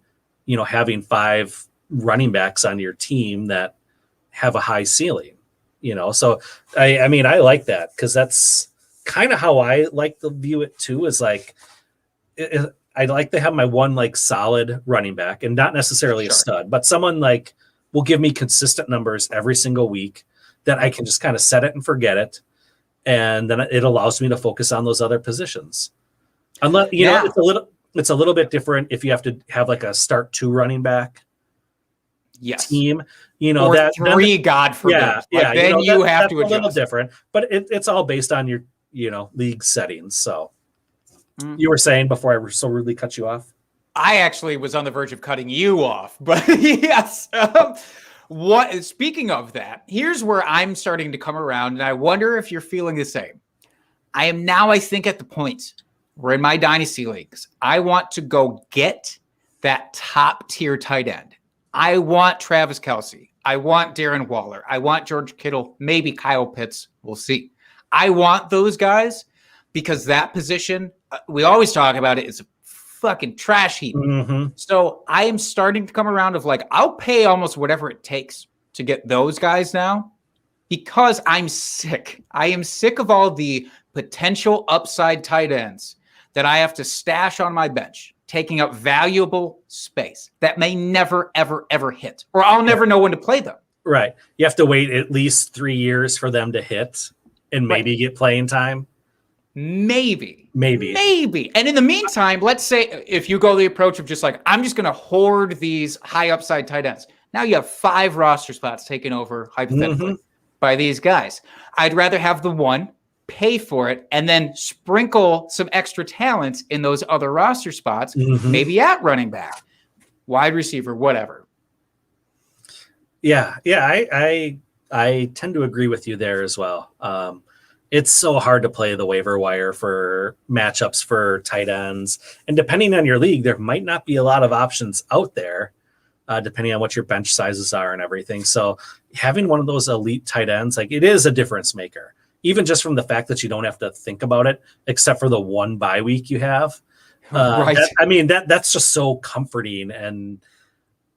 Speaker 3: having 5 running backs on your team that have a high ceiling, So I mean, I like that, because that's kind of how I like to view it too, is like, I'd like to have my one solid running back, and not necessarily a stud, but someone will give me consistent numbers every single week that I can just kind of set it and forget it. And then it allows me to focus on those other positions. Unless, it's a little bit different if you have to have a start 2 running back team,
Speaker 4: or that 3, God forbid. Then you have to adjust.
Speaker 3: A little different, but it's all based on your, league settings. So you were saying before I so rudely cut you off?
Speaker 4: I actually was on the verge of cutting you off, but yes. Speaking of that, here's where I'm starting to come around, and I wonder if you're feeling the same. I am now, I think, at the point where in my dynasty leagues, I want to go get that top tier tight end. I want Travis Kelce. I want Darren Waller. I want George Kittle, maybe Kyle Pitts. We'll see. I want those guys because that position, we always talk about it, is a fucking trash heap. So I am starting to come around of I'll pay almost whatever it takes to get those guys now, because I'm sick. I am sick of all the potential upside tight ends that I have to stash on my bench, taking up valuable space that may never, ever, ever hit, or I'll never know when to play them.
Speaker 3: Right. You have to wait at least 3 years for them to hit and maybe get playing time.
Speaker 4: Maybe. And in the meantime, let's say if you go the approach of just I'm just going to hoard these high upside tight ends. Now you have 5 roster spots taken over hypothetically by these guys. I'd rather have the one, pay for it, and then sprinkle some extra talents in those other roster spots, maybe at running back, wide receiver, whatever.
Speaker 3: Yeah. I tend to agree with you there as well. It's so hard to play the waiver wire for matchups for tight ends. And depending on your league, there might not be a lot of options out there, depending on what your bench sizes are and everything. So having one of those elite tight ends, it is a difference maker, even just from the fact that you don't have to think about it, except for the one bye week you have. Right. That's just so comforting. And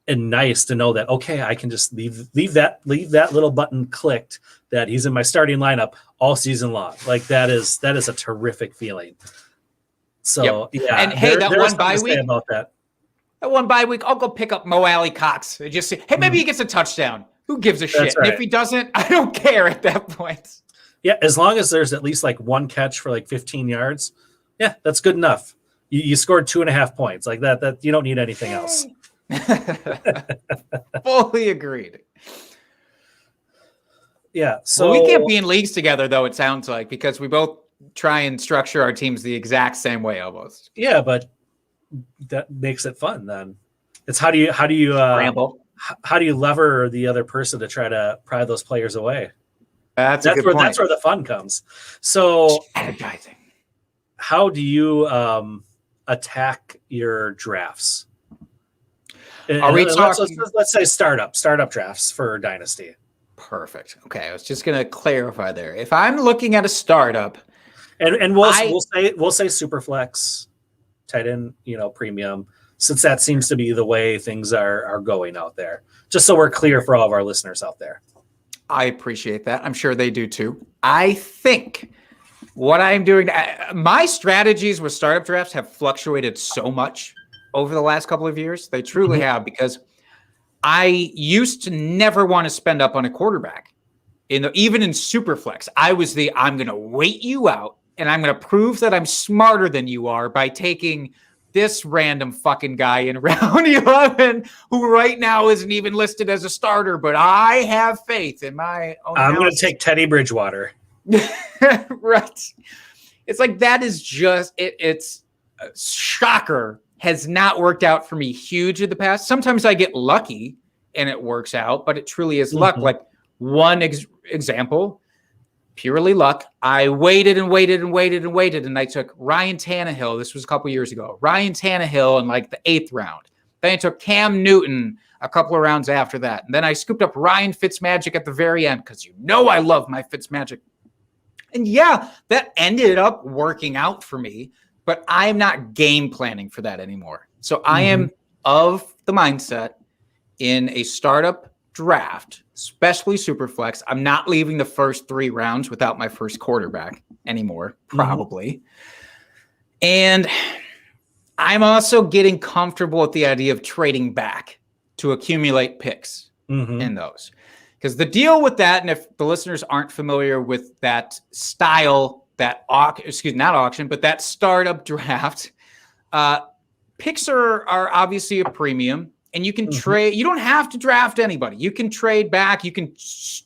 Speaker 3: and nice to know that, okay, I can just leave that little button clicked that he's in my starting lineup all season long. Like that is a terrific feeling. So yeah,
Speaker 4: and hey, that one bye week
Speaker 3: about that.
Speaker 4: That one bye week, I'll go pick up Mo Alley Cox and just say, hey, maybe he gets a touchdown. Who gives a shit?
Speaker 3: Right.
Speaker 4: And if he doesn't, I don't care at that point.
Speaker 3: Yeah, as long as there's at least like one catch for like 15 yards, yeah, that's good enough. You scored 2.5 points like that. That you don't need anything else.
Speaker 4: Fully agreed.
Speaker 3: Yeah, so
Speaker 4: we can't be in leagues together, though. It sounds like because we both try and structure our teams the exact same way, almost.
Speaker 3: Yeah, but that makes it fun. Then it's how do you
Speaker 4: Ramble.
Speaker 3: How do you lever the other person to try to pry those players away?
Speaker 4: That's
Speaker 3: where the fun comes. So
Speaker 4: advertising.
Speaker 3: How do you attack your drafts?
Speaker 4: Are we talking?
Speaker 3: Let's say startup drafts for Dynasty.
Speaker 4: Perfect. Okay, I was just going to clarify there. If I'm looking at a startup,
Speaker 3: and we'll say Superflex, tight end, premium, since that seems to be the way things are going out there. Just so we're clear for all of our listeners out there.
Speaker 4: I appreciate that. I'm sure they do too. I think what I'm doing, my strategies with startup drafts have fluctuated so much over the last couple of years. They truly have, because I used to never want to spend up on a quarterback. Even in Superflex, I was I'm going to wait you out and I'm going to prove that I'm smarter than you are by taking this random fucking guy in round 11 who right now isn't even listed as a starter, but I have faith in my own.
Speaker 3: I'm going to take Teddy Bridgewater.
Speaker 4: Right. It's like, that is just, it's a shocker. Has not worked out for me huge in the past. Sometimes I get lucky and it works out, but it truly is luck. Like one example, purely luck. I waited and waited and waited and waited, and I took Ryan Tannehill. This was a couple years ago. Ryan Tannehill in like the 8th round. Then I took Cam Newton a couple of rounds after that. And then I scooped up Ryan Fitzmagic at the very end, because I love my Fitzmagic. And yeah, that ended up working out for me, but I'm not game planning for that anymore. So I am of the mindset in a startup draft, especially Superflex, I'm not leaving the first 3 rounds without my first quarterback anymore, probably. And I'm also getting comfortable with the idea of trading back to accumulate picks in those. Because the deal with that, and if the listeners aren't familiar with that style, that that startup draft, picks are obviously a premium. And you can trade. You don't have to draft anybody. You can trade back. You can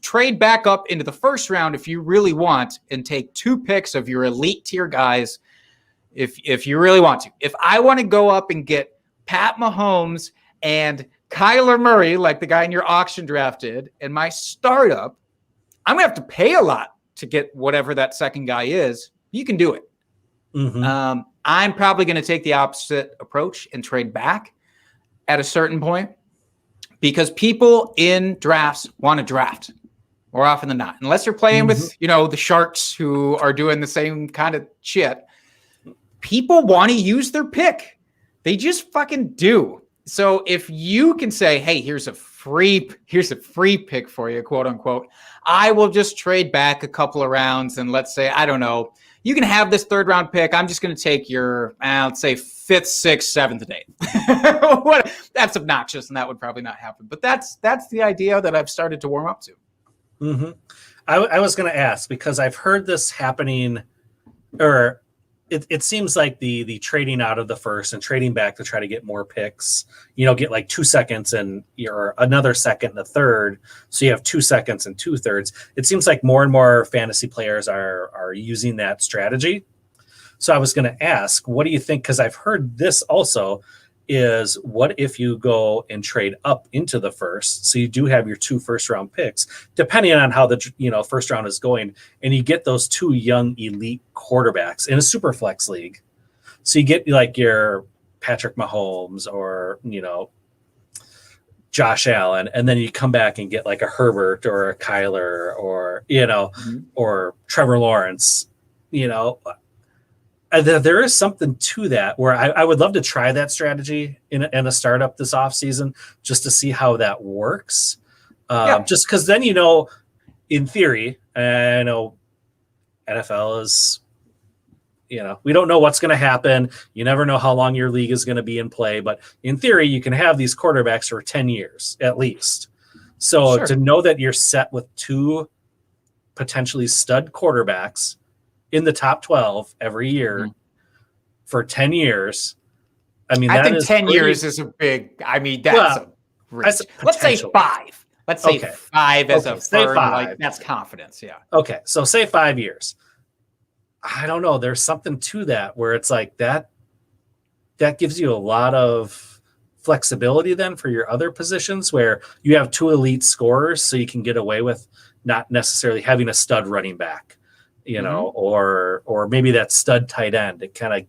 Speaker 4: trade back up into the first round if you really want, and take 2 picks of your elite tier guys if you really want to. If I want to go up and get Pat Mahomes and Kyler Murray, like the guy in your auction draft did, and my startup, I'm going to have to pay a lot to get whatever that second guy is. You can do it. I'm probably going to take the opposite approach and trade back at a certain point, because people in drafts want to draft more often than not, unless you're playing with, the sharks who are doing the same kind of shit. People want to use their pick. They just fucking do. So if you can say, hey, here's a free pick for you, quote unquote, I will just trade back a couple of rounds. And let's say, I don't know, you can have this 3rd round pick. I'm just going to take your, let's say 5th, 6th, 7th, and 8th. That's obnoxious, and that would probably not happen. But that's the idea that I've started to warm up to.
Speaker 3: I was going to ask, because I've heard this happening, or it seems like the trading out of the first and trading back to try to get more picks, get like 2 seconds and or another second and a third. So you have 2 seconds and 2/3. It seems like more and more fantasy players are using that strategy. So I was going to ask, what do you think? Because I've heard this also is, what if you go and trade up into the first? So you do have your 2 first-round picks, depending on how the first round is going, and you get those 2 young elite quarterbacks in a super flex league. So you get like your Patrick Mahomes or Josh Allen, and then you come back and get like a Herbert or a Kyler or or Trevor Lawrence. there is something to that where I would love to try that strategy in a startup this offseason just to see how that works. Just because then, in theory, I know NFL is, we don't know what's going to happen. You never know how long your league is going to be in play. But in theory, you can have these quarterbacks for 10 years at least. So to know that you're set with 2 potentially stud quarterbacks in the top 12 every year for 10 years. I mean,
Speaker 4: I think 10 years is a big, that's let's say 5. Let's say 5 as a firm. 5. That's confidence. Yeah.
Speaker 3: Okay. So say 5 years. I don't know. There's something to that where it's like that gives you a lot of flexibility then for your other positions where you have 2 elite scorers. So you can get away with not necessarily having a stud running back. Or maybe that stud tight end. It kind of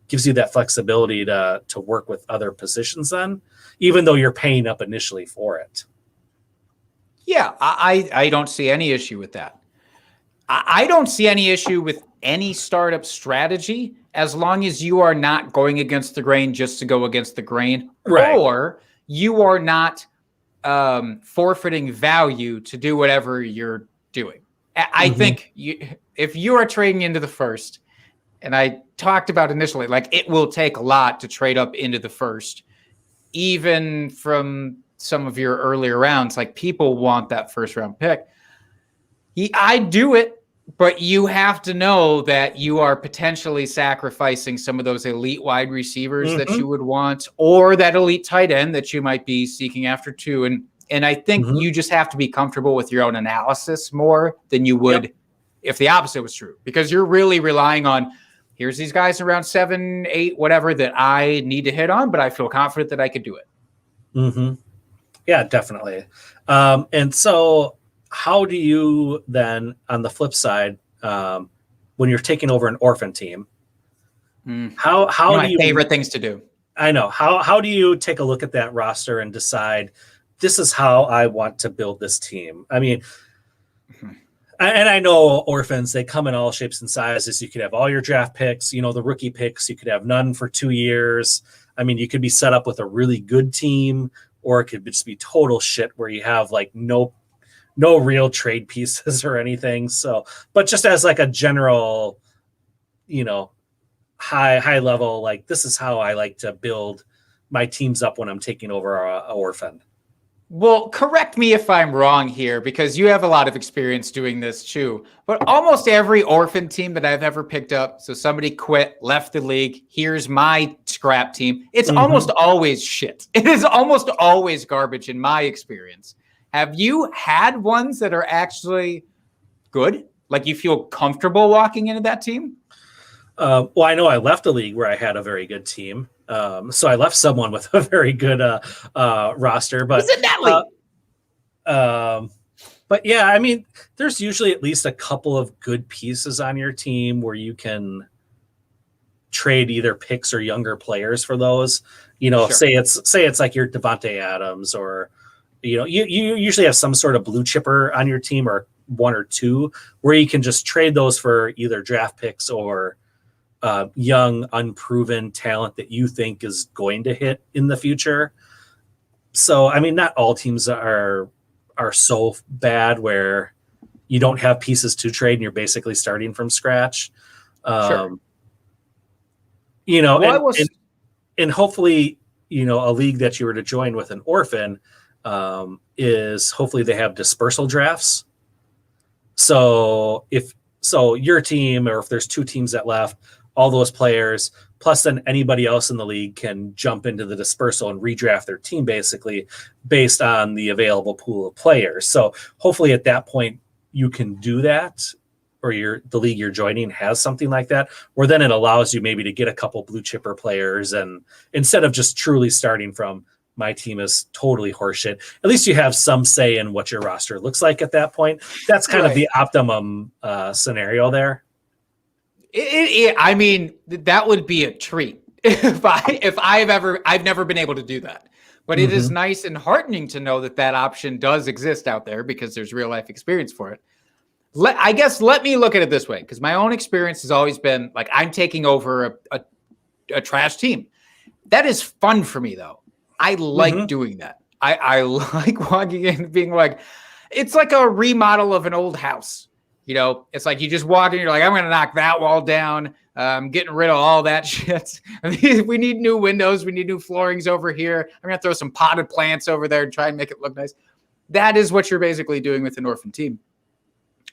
Speaker 3: gives you that flexibility to work with other positions then, even though you're paying up initially for it.
Speaker 4: Yeah, I don't see any issue with that. I don't see any issue with any startup strategy as long as you are not going against the grain just to go against the grain, or you are not forfeiting value to do whatever you're doing. I think if you are trading into the first, and I talked about initially, like it will take a lot to trade up into the first, even from some of your earlier rounds, like people want that first round pick. I do it, but you have to know that you are potentially sacrificing some of those elite wide receivers that you would want, or that elite tight end that you might be seeking after too. And I think you just have to be comfortable with your own analysis more than you would if the opposite was true, because you're really relying on, here's these guys around 7, 8, whatever that I need to hit on, but I feel confident that I could do it.
Speaker 3: Yeah, definitely. And so how do you then, on the flip side, when you're taking over an orphan team, how do you,
Speaker 4: favorite things to do?
Speaker 3: I know. How do you take a look at that roster and decide this is how I want to build this team? I mean, and I know orphans, they come in all shapes and sizes. You could have all your draft picks, the rookie picks. You could have none for 2 years. I mean, you could be set up with a really good team, or it could just be total shit where you have like no real trade pieces or anything. So, but just as like a general, high level, like this is how I like to build my teams up when I'm taking over a orphan.
Speaker 4: Well, correct me if I'm wrong here, because you have a lot of experience doing this too. But almost every orphan team that I've ever picked up, so somebody quit, left the league, here's my scrap team. It's almost always shit. It is almost always garbage in my experience. Have you had ones that are actually good? Like you feel comfortable walking into that team?
Speaker 3: Well, I know I left a league where I had a very good team. So I left someone with a very good roster, but
Speaker 4: in that league.
Speaker 3: But yeah, I mean, there's usually at least a couple of good pieces on your team where you can trade either picks or younger players for those. Say it's like your Devontae Adams, or you usually have some sort of blue chipper on your team, or 1 or 2, where you can just trade those for either draft picks or young, unproven talent that you think is going to hit in the future. So, I mean, not all teams are so bad where you don't have pieces to trade and you're basically starting from scratch. And hopefully, a league that you were to join with an orphan is hopefully they have dispersal drafts. So if your team, or if there's 2 teams that left, all those players, plus then anybody else in the league can jump into the dispersal and redraft their team basically based on the available pool of players. So hopefully at that point you can do that, or the league you're joining has something like that, where then it allows you maybe to get a couple blue chipper players, and instead of just truly starting from my team is totally horseshit, at least you have some say in what your roster looks like at that point. That's kind of the optimum scenario there.
Speaker 4: I mean, that would be a treat if I've never been able to do that. But it is nice and heartening to know that option does exist out there, because there's real life experience for it. let me look at it this way, because my own experience has always been like I'm taking over a trash team. That is fun for me, though. I like doing that. I like walking in and being like, it's like a remodel of an old house. You know, it's like you just walk in, you're like, I'm going to knock that wall down. I'm getting rid of all that shit. I mean, we need new windows. We need new floorings over here. I'm going to throw some potted plants over there and try and make it look nice. That is what you're basically doing with an orphan team.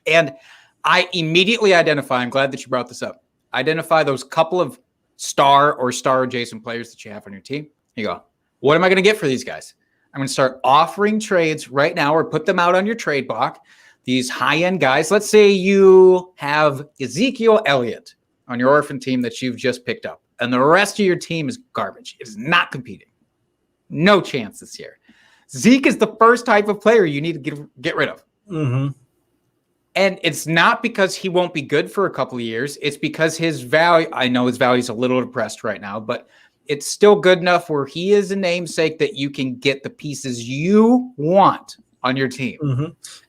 Speaker 4: And I immediately identify, I'm glad that you brought this up, identify those couple of star or star adjacent players that you have on your team. You go, what am I going to get for these guys? I'm going to start offering trades right now or put them out on your trade block. These high-end guys, let's say you have Ezekiel Elliott on your orphan team that you've just picked up, and the rest of your team is garbage. It is not competing. No chance this year. Zeke is the first type of player you need to get rid of.
Speaker 3: Mm-hmm.
Speaker 4: And it's not because he won't be good for a couple of years. It's because his value, I know his value is a little depressed right now, but it's still good enough where he is a namesake that you can get the pieces you want on your team.
Speaker 3: Mm-hmm.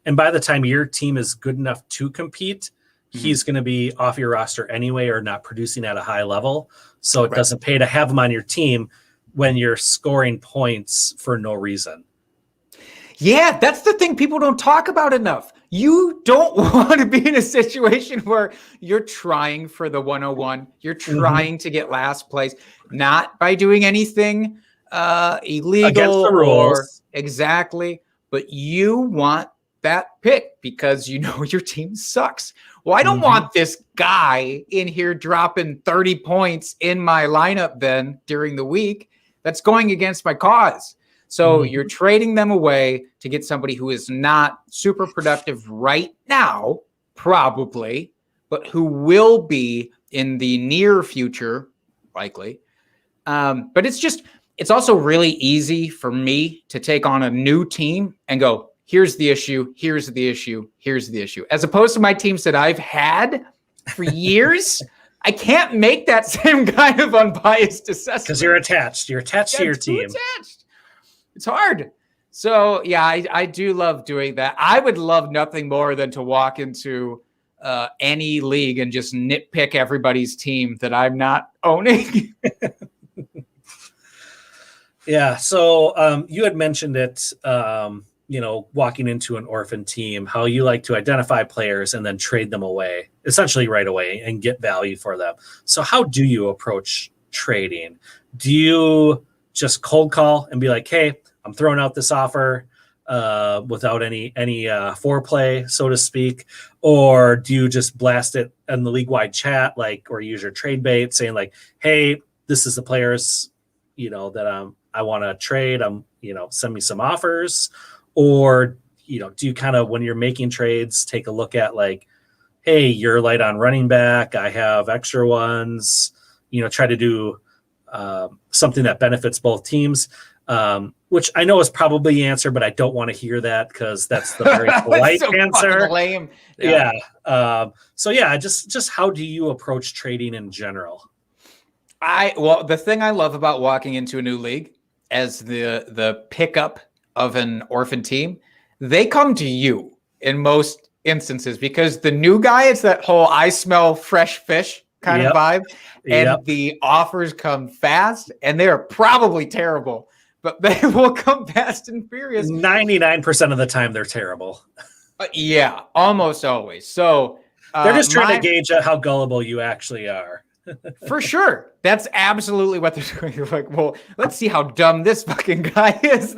Speaker 3: And by the time your team is good enough to compete, he's going to be off your roster anyway or not producing at a high level. So it doesn't pay to have him on your team when you're scoring points for no reason.
Speaker 4: Yeah, that's the thing people don't talk about enough. You don't want to be in a situation where you're trying for the 101. You're trying to get last place, not by doing anything illegal
Speaker 3: against the rules.
Speaker 4: Exactly. But you want that pick because you know your team sucks. Well, I don't want this guy in here dropping 30 points in my lineup then during the week. That's going against my cause. So you're trading them away to get somebody who is not super productive right now, probably, but who will be in the near future, likely. But it's also really easy for me to take on a new team and go, here's the issue, here's the issue, here's the issue. As opposed to my teams that I've had for years, I can't make that same kind of unbiased assessment.
Speaker 3: Because you're attached. You're attached to your team.
Speaker 4: Attached. It's hard. So, yeah, I do love doing that. I would love nothing more than to walk into any league and just nitpick everybody's team that I'm not owning.
Speaker 3: Yeah. So you had mentioned it, walking into an orphan team, how you like to identify players and then trade them away, essentially right away, and get value for them. So how do you approach trading? Do you just cold call and be like, hey, I'm throwing out this offer without any foreplay, so to speak? Or do you just blast it in the league-wide chat, or use your trade bait saying like, hey, this is the players, that I want to trade. Send me some offers. Or, do you kind of, when you're making trades, take a look at like, hey, you're light on running back, I have extra ones, try to do something that benefits both teams, which I know is probably the answer, but I don't want to hear that because that's the very polite answer.
Speaker 4: Lame.
Speaker 3: Yeah. Just how do you approach trading in general?
Speaker 4: The thing I love about walking into a new league as the pickup of an orphan team, they come to you in most instances because the new guy, it's that whole I smell fresh fish kind of vibe. And the offers come fast and they're probably terrible, but they will come fast and furious.
Speaker 3: 99% of the time they're terrible.
Speaker 4: Yeah, almost always. So
Speaker 3: they're just trying to gauge how gullible you actually are.
Speaker 4: For sure. That's absolutely what they're doing. You're like, well, let's see how dumb this fucking guy is.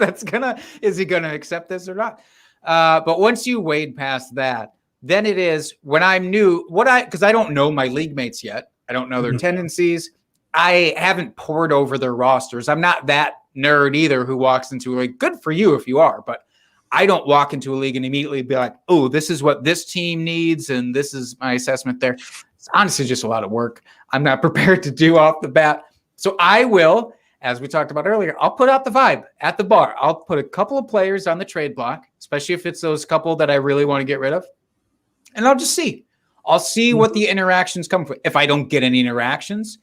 Speaker 4: Is he going to accept this or not? But once you wade past that, then it is when I'm new, because I don't know my league mates yet. I don't know their tendencies. I haven't poured over their rosters. I'm not that nerd either who walks into a league. Good for you if you are, but I don't walk into a league and immediately be like, oh, this is what this team needs. And this is my assessment there. It's honestly just a lot of work I'm not prepared to do off the bat. So I will, as we talked about earlier, I'll put out the vibe at the bar. I'll put a couple of players on the trade block, especially if it's those couple that I really want to get rid of. And I'll just see. I'll see what the interactions come from. If I don't get any interactions,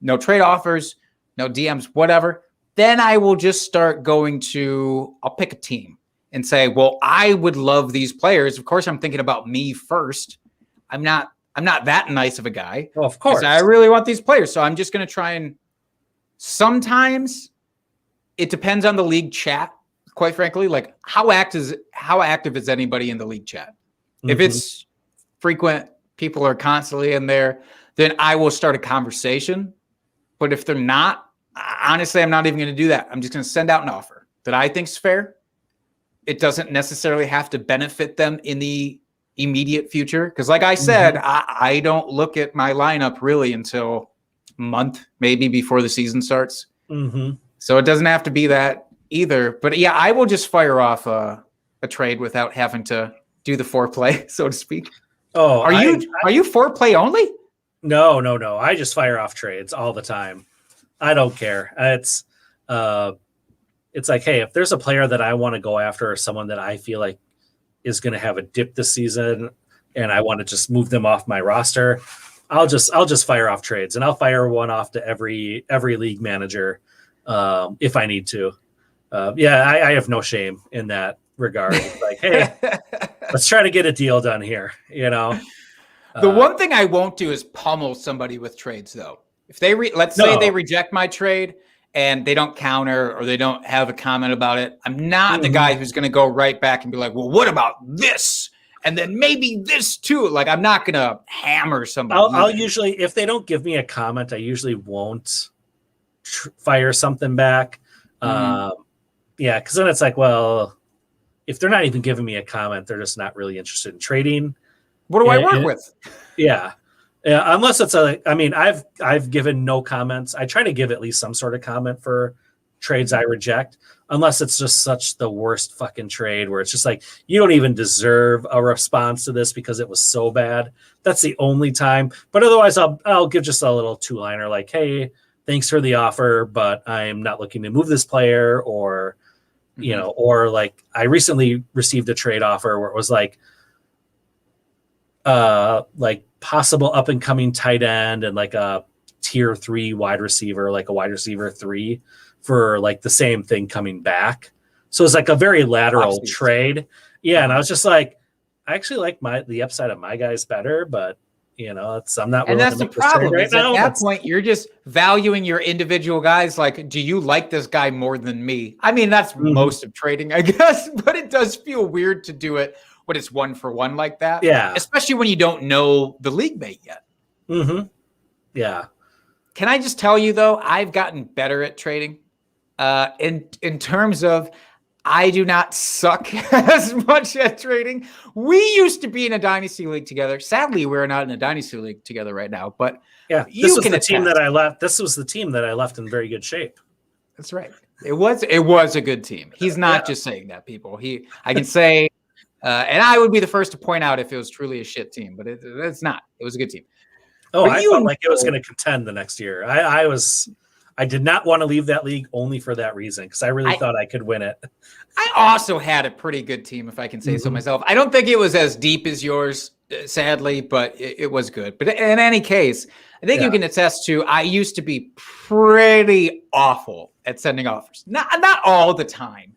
Speaker 4: no trade offers, no DMs, whatever, then I will just start I'll pick a team. and say, well, I would love these players. Of course, I'm thinking about me first. I'm not that nice of a guy.
Speaker 3: Well, of course.
Speaker 4: I really want these players. So I'm just going to try and sometimes it depends on the league chat, quite frankly. Like how active is anybody in the league chat? If it's frequent, people are constantly in there, then I will start a conversation. But if they're not, honestly, I'm not even going to do that. I'm just going to send out an offer that I think is fair. It doesn't necessarily have to benefit them in the immediate future. Because like I said, I don't look at my lineup really until a month, maybe before the season starts. So it doesn't have to be that either. But yeah, I will just fire off a trade without having to do the foreplay, so to speak.
Speaker 3: Oh,
Speaker 4: are you foreplay only?
Speaker 3: No. I just fire off trades all the time. I don't care. It's like, hey, if there's a player that I want to go after or someone that I feel like is going to have a dip this season and I want to just move them off my roster, I'll just fire off trades, and I'll fire one off to every league manager if I need to. I have no shame in that regard. It's like, hey, let's try to get a deal done here.
Speaker 4: The one thing I won't do is pummel somebody with trades, though. If they let's say they reject my trade and they don't counter or they don't have a comment about it, I'm not the guy who's going to go right back and be like, well, what about this? And then maybe this too. Like, I'm not going to hammer somebody.
Speaker 3: I'll usually, if they don't give me a comment, I usually won't fire something back. Because then it's like, well, if they're not even giving me a comment, they're just not really interested in trading.
Speaker 4: What do I work with?
Speaker 3: Yeah. Unless it's I've given no comments. I try to give at least some sort of comment for trades I reject, unless it's just such the worst fucking trade where it's just like, you don't even deserve a response to this because it was so bad. That's the only time. But otherwise I'll give just a little 2-liner like, hey, thanks for the offer, but I'm not looking to move this player, or or like I recently received a trade offer where it was like possible up and coming tight end and like a tier 3 wide receiver, like a wide receiver 3 for like the same thing coming back. So it's like a very lateral trade. Yeah. And I was just like, I actually like the upside of my guys better, but I'm not willing.
Speaker 4: And that's
Speaker 3: to
Speaker 4: the
Speaker 3: make this trade
Speaker 4: problem.
Speaker 3: right now.
Speaker 4: At that point, you're just valuing your individual guys. Like, do you like this guy more than me? I mean, that's most of trading, I guess, but it does feel weird to do it when it's 1-for-1 like that.
Speaker 3: Yeah.
Speaker 4: Especially when you don't know the league mate yet.
Speaker 3: Yeah.
Speaker 4: Can I just tell you though, I've gotten better at trading. In terms of, I do not suck as much at trading. We used to be in a dynasty league together. Sadly, we're not in a dynasty league together right now. But
Speaker 3: yeah, this was the team that I left. This was the team that I left in very good shape.
Speaker 4: That's right. It was a good team. He's not just saying that, people. I can say, and I would be the first to point out if it was truly a shit team, but it's not. It was a good team.
Speaker 3: Oh, I felt like it was going to contend the next year. I did not want to leave that league only for that reason, because I really thought I could win it.
Speaker 4: I also had a pretty good team, if I can say so myself. I don't think it was as deep as yours, sadly, but it was good. But in any case, I think you can attest to, I used to be pretty awful at sending offers. Not all the time,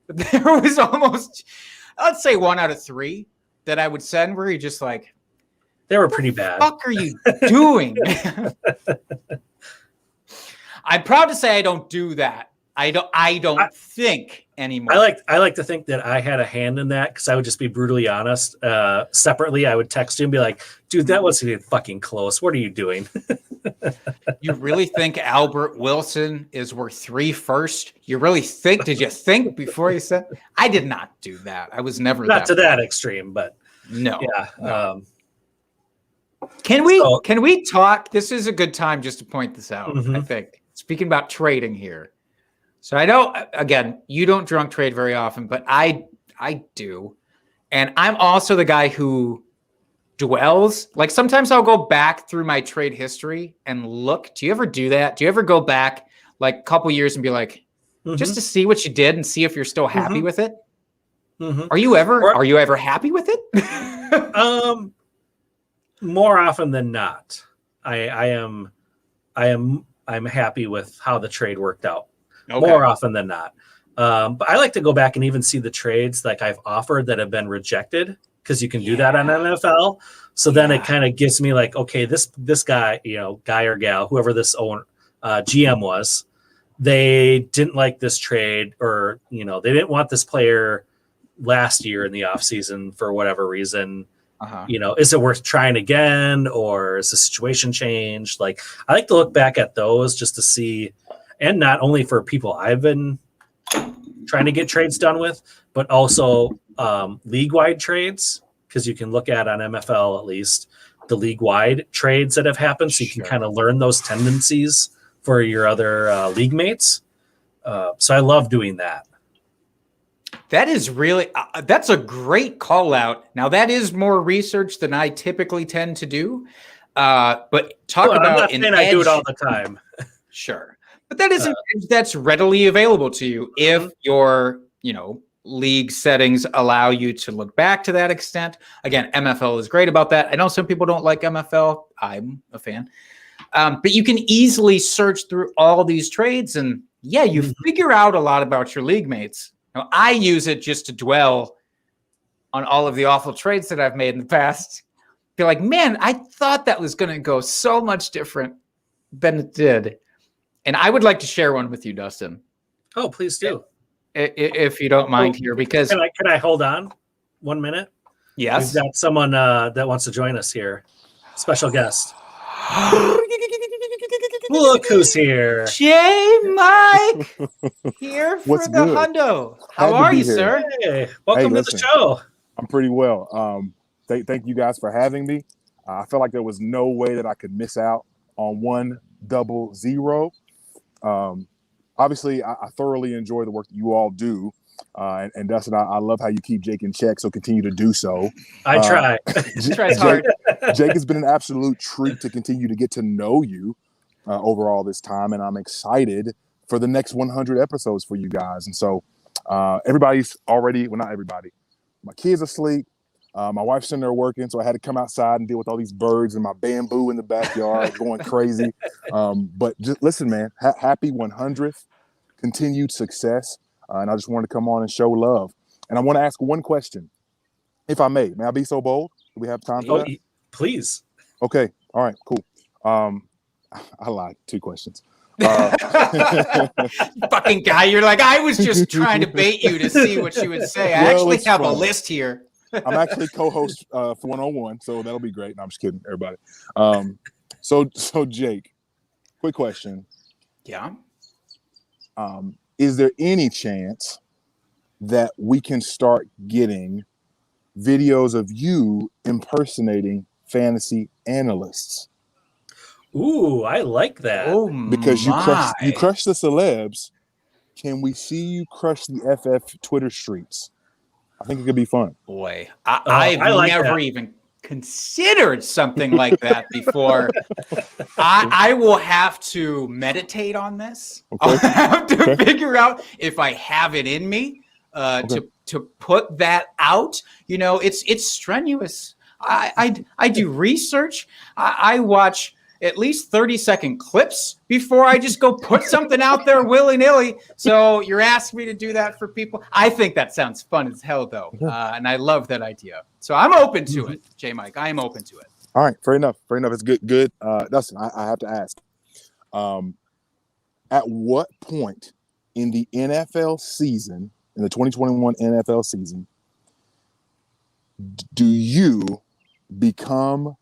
Speaker 4: but there was almost, let's say 1 out of 3 that I would send where you're just like,
Speaker 3: they were pretty bad.
Speaker 4: What the fuck are you doing? I'm proud to say I don't do that. I don't think anymore.
Speaker 3: I like to think that I had a hand in that, because I would just be brutally honest. Separately, I would text you and be like, dude, that wasn't even fucking close. What are you doing?
Speaker 4: You really think Albert Wilson is worth 3 first? Did you think before you said? I did not do that. I was never
Speaker 3: not to that extreme, but
Speaker 4: no.
Speaker 3: Yeah.
Speaker 4: No. Can we talk? This is a good time just to point this out, I think. Speaking about trading here. So I know, again, you don't drunk trade very often, but I do. And I'm also the guy who dwells. Like, sometimes I'll go back through my trade history and look. Do you ever do that? Do you ever go back like a couple years and be like, just to see what you did and see if you're still happy with it? Are you ever happy with it?
Speaker 3: More often than not, I'm happy with how the trade worked out. Okay. More often than not. But I like to go back and even see the trades like I've offered that have been rejected, because you can do that on NFL. So then it kind of gets me like, okay, this guy, guy or gal, whoever this GM was, they didn't like this trade, or they didn't want this player last year in the offseason for whatever reason. Is it worth trying again, or is the situation changed? Like, I like to look back at those just to see, and not only for people I've been trying to get trades done with, but also league-wide trades, because you can look at on MFL at least the league-wide trades that have happened, so you can kind of learn those tendencies for your other league mates. So I love doing that.
Speaker 4: That is really, that's a great call out. Now, that is more research than I typically tend to do. But talk about
Speaker 3: I'm not saying I do it all the time.
Speaker 4: Sure. But that is an edge that's readily available to you if your, league settings allow you to look back to that extent. Again, MFL is great about that. I know some people don't like MFL. I'm a fan. But you can easily search through all these trades, and you figure out a lot about your league mates. Now, I use it just to dwell on all of the awful trades that I've made in the past. Feel like, man, I thought that was going to go so much different than it did. And I would like to share one with you, Dustin.
Speaker 3: Oh, please do.
Speaker 4: If you don't mind here, because
Speaker 3: can I hold on 1 minute?
Speaker 4: Yes.
Speaker 3: We've got someone that wants to join us here. Special guest. Look who's here.
Speaker 4: Mike here for
Speaker 8: What's
Speaker 4: the
Speaker 8: good?
Speaker 4: hundo.
Speaker 8: Glad
Speaker 4: How
Speaker 8: to
Speaker 4: are
Speaker 8: be
Speaker 4: you,
Speaker 8: here.
Speaker 4: sir?
Speaker 3: Hey, welcome to the
Speaker 8: listen.
Speaker 3: show.
Speaker 8: I'm pretty well. Thank you guys for having me. I felt like there was no way that I could miss out on 100. Obviously, I thoroughly enjoy the work that you all do. And Dustin, I love how you keep Jake in check, so continue to do so.
Speaker 3: I try.
Speaker 4: Tries hard.
Speaker 8: Jake has been an absolute treat to continue to get to know you over all this time, and I'm excited for the next 100 episodes for you guys. And so everybody's already, well, not everybody. My kids are asleep. My wife's sitting there working, so I had to come outside and deal with all these birds and my bamboo in the backyard going crazy. But just listen, man, happy 100th, continued success. And I just wanted to come on and show love. And I want to ask one question, if I may. May I be so bold? Do we have time for that?
Speaker 3: Please.
Speaker 8: Okay. All right, cool. I lied. 2 questions.
Speaker 4: Fucking guy, you're like, I was just trying to bait you to see what you would say. I
Speaker 8: Well,
Speaker 4: actually
Speaker 8: it's
Speaker 4: have a
Speaker 8: fun.
Speaker 4: list here.
Speaker 8: I'm actually co-host for 101, so that'll be great. No, I'm just kidding, everybody. So Jake, quick question.
Speaker 4: Yeah.
Speaker 8: Is there any chance that we can start getting videos of you impersonating fantasy analysts?
Speaker 3: Ooh, I like that.
Speaker 4: Oh,
Speaker 8: Because you
Speaker 4: my.
Speaker 8: crush the celebs. Can we see you crush the FF Twitter streets? I think it could be fun.
Speaker 4: Boy, I've
Speaker 3: I like
Speaker 4: never
Speaker 3: that.
Speaker 4: even considered something like that before. I will have to meditate on this. I'll have to figure out if I have it in me to put that out. It's strenuous. I do research. I watch at least 30-second clips before I just go put something out there willy-nilly. So you're asking me to do that for people. I think that sounds fun as hell, though. And I love that idea. So I'm open to it, J. Mike. I am open to it.
Speaker 8: All right, fair enough. It's good. Dustin, I have to ask. At what point in the NFL season, in the 2021 NFL season, do you become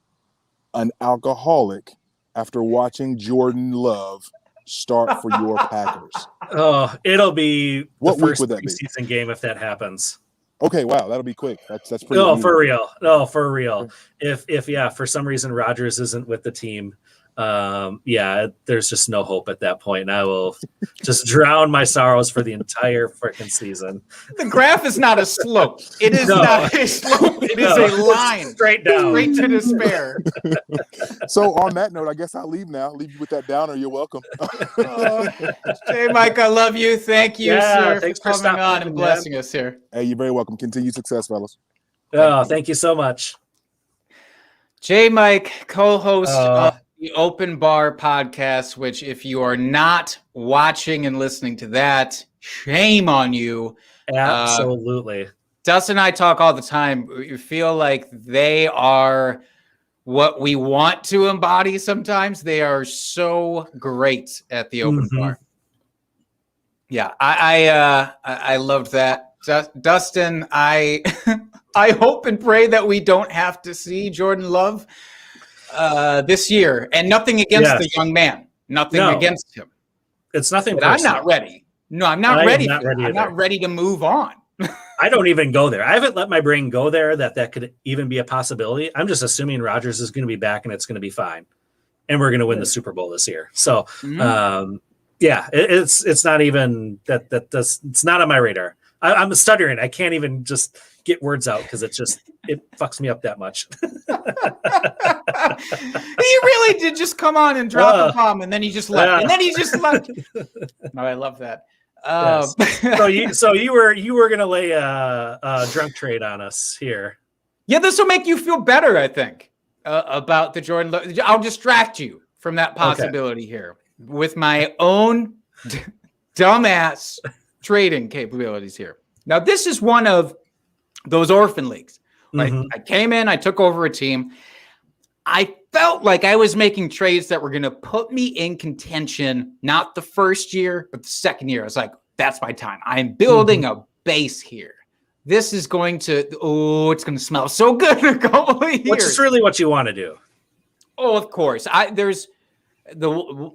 Speaker 8: an alcoholic after watching Jordan Love start for your Packers?
Speaker 3: Oh, it'll be
Speaker 8: What
Speaker 3: the
Speaker 8: week
Speaker 3: first
Speaker 8: would that be?
Speaker 3: preseason game if that happens.
Speaker 8: Okay, wow, that'll be quick. That's pretty.
Speaker 3: No,
Speaker 8: unusual.
Speaker 3: for real. No, for real. If for some reason Rodgers isn't with the team, there's just no hope at that point. And I will just drown my sorrows for the entire freaking season.
Speaker 4: The graph is not a slope. It is not a slope. It is a line.
Speaker 3: Straight down.
Speaker 4: Straight to despair.
Speaker 8: So on that note, I guess I'll leave now. Leave you with that downer. You're welcome.
Speaker 4: Hey, Mike, I love you. Thank you, sir,
Speaker 3: thanks
Speaker 4: for
Speaker 3: for
Speaker 4: coming
Speaker 3: stopping
Speaker 4: on
Speaker 3: in,
Speaker 4: and blessing us here.
Speaker 8: Hey, you're very welcome. Continued success, fellas.
Speaker 3: Oh, thank you so much.
Speaker 4: J. Mike, co-host of the Open Bar podcast, which if you are not watching and listening to that, Shame on you.
Speaker 3: Absolutely.
Speaker 4: Dustin and I talk all the time. We feel like they are what we want to embody sometimes. They are so great at the open bar. Yeah, I loved that. Dustin, I I hope and pray that we don't have to see Jordan Love this year. And nothing against the young man. Nothing against him.
Speaker 3: It's nothing
Speaker 4: But
Speaker 3: personal.
Speaker 4: I'm not ready. No, I'm not ready. I'm not ready to move on.
Speaker 3: I don't even go there. I haven't let my brain go there that could even be a possibility. I'm just assuming Rodgers is going to be back and it's going to be fine. And we're going to win the Super Bowl this year. So, it's not even it's not on my radar. I'm stuttering. I can't even just get words out because it fucks me up that much.
Speaker 4: He really did just come on and drop the bomb, and then he just left. And then he just left. No, I love that.
Speaker 3: Yes. So you were gonna lay a drunk trade on us here.
Speaker 4: Yeah, this will make you feel better, I think, about the Jordan. I'll distract you from that possibility here with my own dumbass trading capabilities here. Now, this is one of those orphan leagues. Like I came in, I took over a team. I felt like I was making trades that were going to put me in contention, not the first year, but the second year. I was like, that's my time. I'm building a base here. This is going to, it's going to smell so good in a couple of years.
Speaker 3: Which is really what you want to do.
Speaker 4: Oh, of course. There's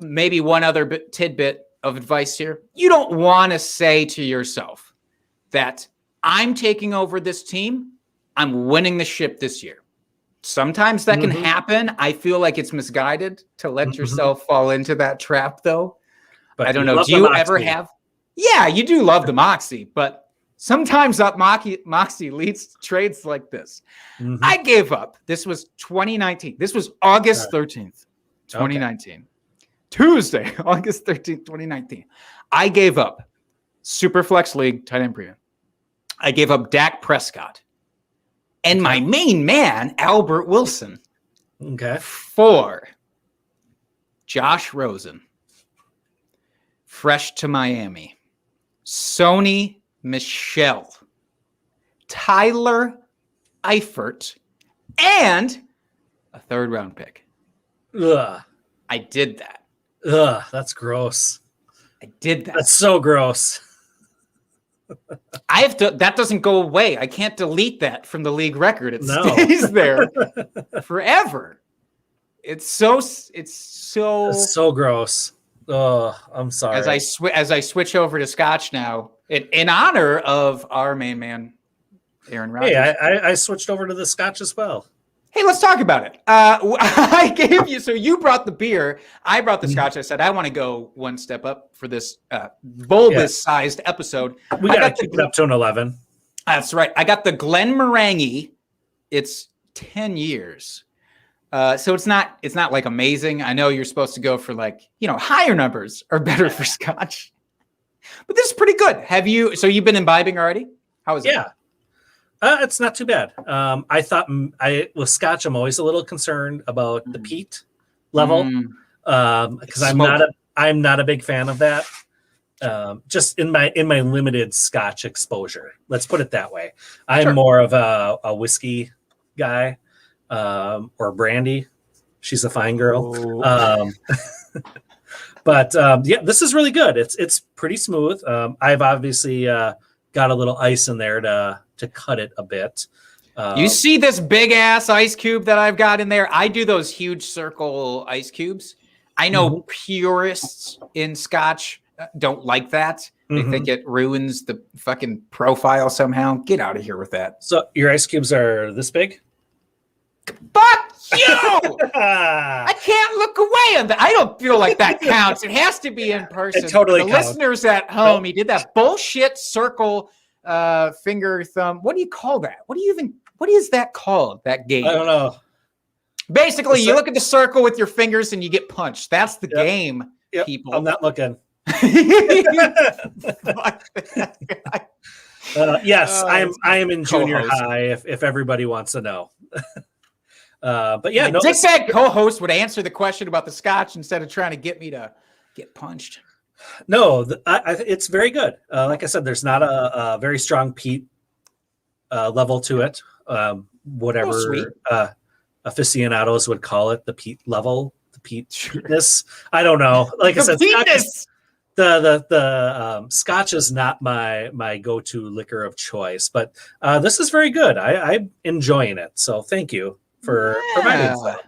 Speaker 4: maybe one other tidbit of advice here. You don't want to say to yourself that I'm taking over this team. I'm winning the ship this year. Sometimes that can happen. I feel like it's misguided to let yourself fall into that trap, though. But I don't know. Do you ever have? Yeah, you do love the moxie, but sometimes that moxie leads to trades like this. I gave up. This was 2019. This was August 13th, 2019. Tuesday, August 13th, 2019. I gave up Superflex League tight end premium. I gave up Dak Prescott. And my main man, Albert Wilson, for Josh Rosen, fresh to Miami, Sony Michel, Tyler Eifert, and a third-round pick.
Speaker 3: Ugh.
Speaker 4: I did that.
Speaker 3: Ugh, that's gross.
Speaker 4: I did that.
Speaker 3: That's so gross.
Speaker 4: I have to. That doesn't go away. I can't delete that from the league record. It stays there forever. It's so
Speaker 3: gross. Oh, I'm sorry.
Speaker 4: As I switch over to Scotch now, in honor of our main man, Aaron Rodgers.
Speaker 3: Hey, I switched over to the Scotch as well.
Speaker 4: Hey, let's talk about it. I gave you, so you brought the beer. I brought the Scotch. I said, I want to go one step up for this bulbous-sized episode.
Speaker 3: We got to keep it up to an 11.
Speaker 4: That's right. I got the Glenmorangie. It's 10 years. So it's not like amazing. I know you're supposed to go for higher numbers are better for Scotch. But this is pretty good. So you've been imbibing already? How is it?
Speaker 3: Yeah. It's not too bad. I thought with Scotch, I'm always a little concerned about the peat level because I'm not a big fan of that. Just in my limited Scotch exposure, let's put it that way. I'm more of a whiskey guy or brandy. She's a fine girl. But this is really good. It's pretty smooth. I've obviously got a little ice in there to cut it a bit.
Speaker 4: You see this big ass ice cube that I've got in there? I do those huge circle ice cubes. I know purists in Scotch don't like that. They think it ruins the fucking profile somehow. Get out of here with that.
Speaker 3: So your ice cubes are this big?
Speaker 4: Fuck you! I can't look away on that. I don't feel like that counts. It has to be in person.
Speaker 3: It totally counts.
Speaker 4: Listeners at home, he did that bullshit circle finger thumb. What do you call that? What is that called? That game?
Speaker 3: I don't know.
Speaker 4: Basically, you look at the circle with your fingers and you get punched. That's the game, people.
Speaker 3: I'm not looking. I am in junior high if everybody wants to know. But yeah,
Speaker 4: dickbag co-host would answer the question about the Scotch instead of trying to get me to get punched.
Speaker 3: No, it's very good. Like I said, there's not a very strong peat level to it.
Speaker 4: sweet.
Speaker 3: Whatever aficionados would call it, the peat level, the
Speaker 4: Sure.
Speaker 3: peatness. I don't know. Like I said,
Speaker 4: Penis!
Speaker 3: the Scotch is not my go-to liquor of choice, but this is very good. I'm enjoying it. So thank you for providing that.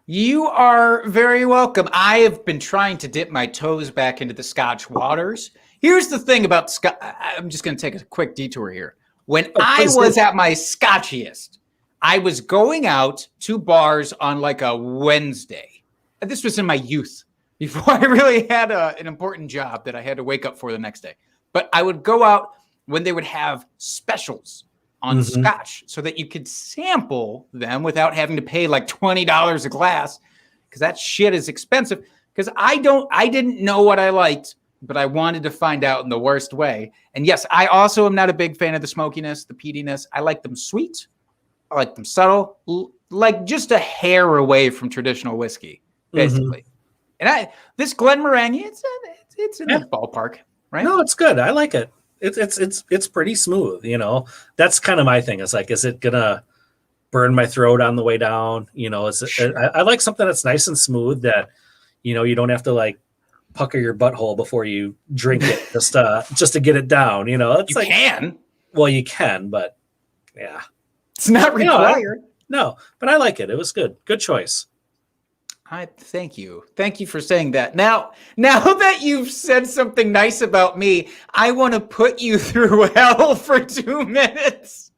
Speaker 4: You are very welcome. I have been trying to dip my toes back into the Scotch waters. Here's the thing about Scotch. I'm just going to take a quick detour here. When I was at my Scotchiest, I was going out to bars on like a Wednesday. This was in my youth, before I really had an important job that I had to wake up for the next day. But I would go out when they would have specials on Scotch so that you could sample them without having to pay like $20 a glass, because that shit is expensive. Because I didn't know what I liked, but I wanted to find out in the worst way. And yes, I also am not a big fan of the smokiness, the peatiness. I like them sweet. I like them subtle, like just a hair away from traditional whiskey, basically. And this Glenmorangie, it's in the ballpark, right?
Speaker 3: No, it's good. I like it. It's pretty smooth. You know, that's kind of my thing. It's like, is it gonna burn my throat on the way down? You know, I like something that's nice and smooth that, you know, you don't have to like pucker your butthole before you drink it just to get it down. You know, it's
Speaker 4: You can.
Speaker 3: Well, you can, but yeah,
Speaker 4: It's not required.
Speaker 3: No, but I like it. It was good. Good choice.
Speaker 4: I thank you. Thank you for saying that. Now that you've said something nice about me, I want to put you through hell for 2 minutes.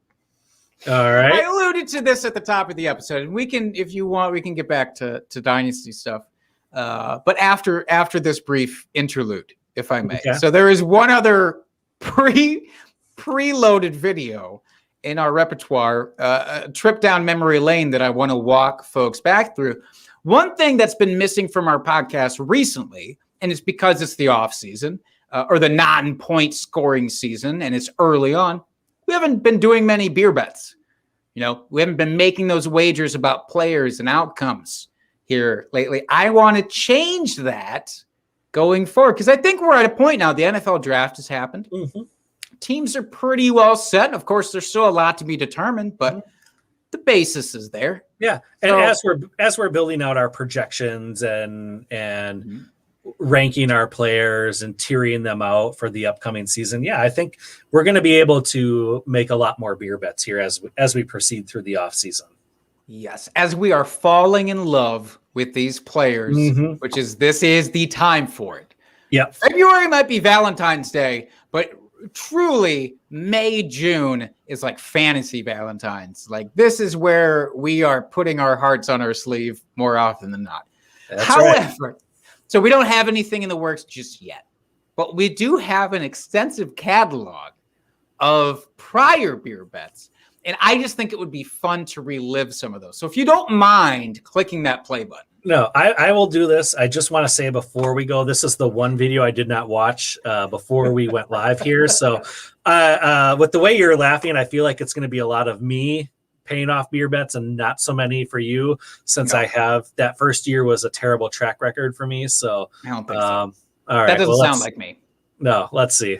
Speaker 3: All right.
Speaker 4: I alluded to this at the top of the episode, and we can, if you want, we can get back to Dynasty stuff. But after this brief interlude, if I may.
Speaker 3: Okay.
Speaker 4: So there is one other preloaded video in our repertoire, a trip down memory lane that I want to walk folks back through. One thing that's been missing from our podcast recently, and it's because it's the off season or the non-point scoring season, and it's early on, we haven't been doing many beer bets. You know, we haven't been making those wagers about players and outcomes here lately. I want to change that going forward, because I think we're at a point now. The NFL draft has happened. Teams are pretty well set. Of course, there's still a lot to be determined, but the basis is there.
Speaker 3: Yeah, and so, as we're building out our projections and ranking our players and tiering them out for the upcoming season, yeah, I think we're going to be able to make a lot more beer bets here as we proceed through the off season.
Speaker 4: Yes, as we are falling in love with these players, this is the time for it.
Speaker 3: Yeah,
Speaker 4: February might be Valentine's Day, but truly May, June is like fantasy Valentine's. Like, this is where we are putting our hearts on our sleeve more often than not. However, so we don't have anything in the works just yet, but we do have an extensive catalog of prior beer bets. And I just think it would be fun to relive some of those. So if you don't mind clicking that play button.
Speaker 3: No, I will do this. I just want to say before we go, this is the one video I did not watch before we went live here. So with the way you're laughing, I feel like it's going to be a lot of me paying off beer bets and not so many for you, since I have that first year was a terrible track record for me. So
Speaker 4: I don't think so.
Speaker 3: All right.
Speaker 4: That doesn't sound like me.
Speaker 3: No, let's see.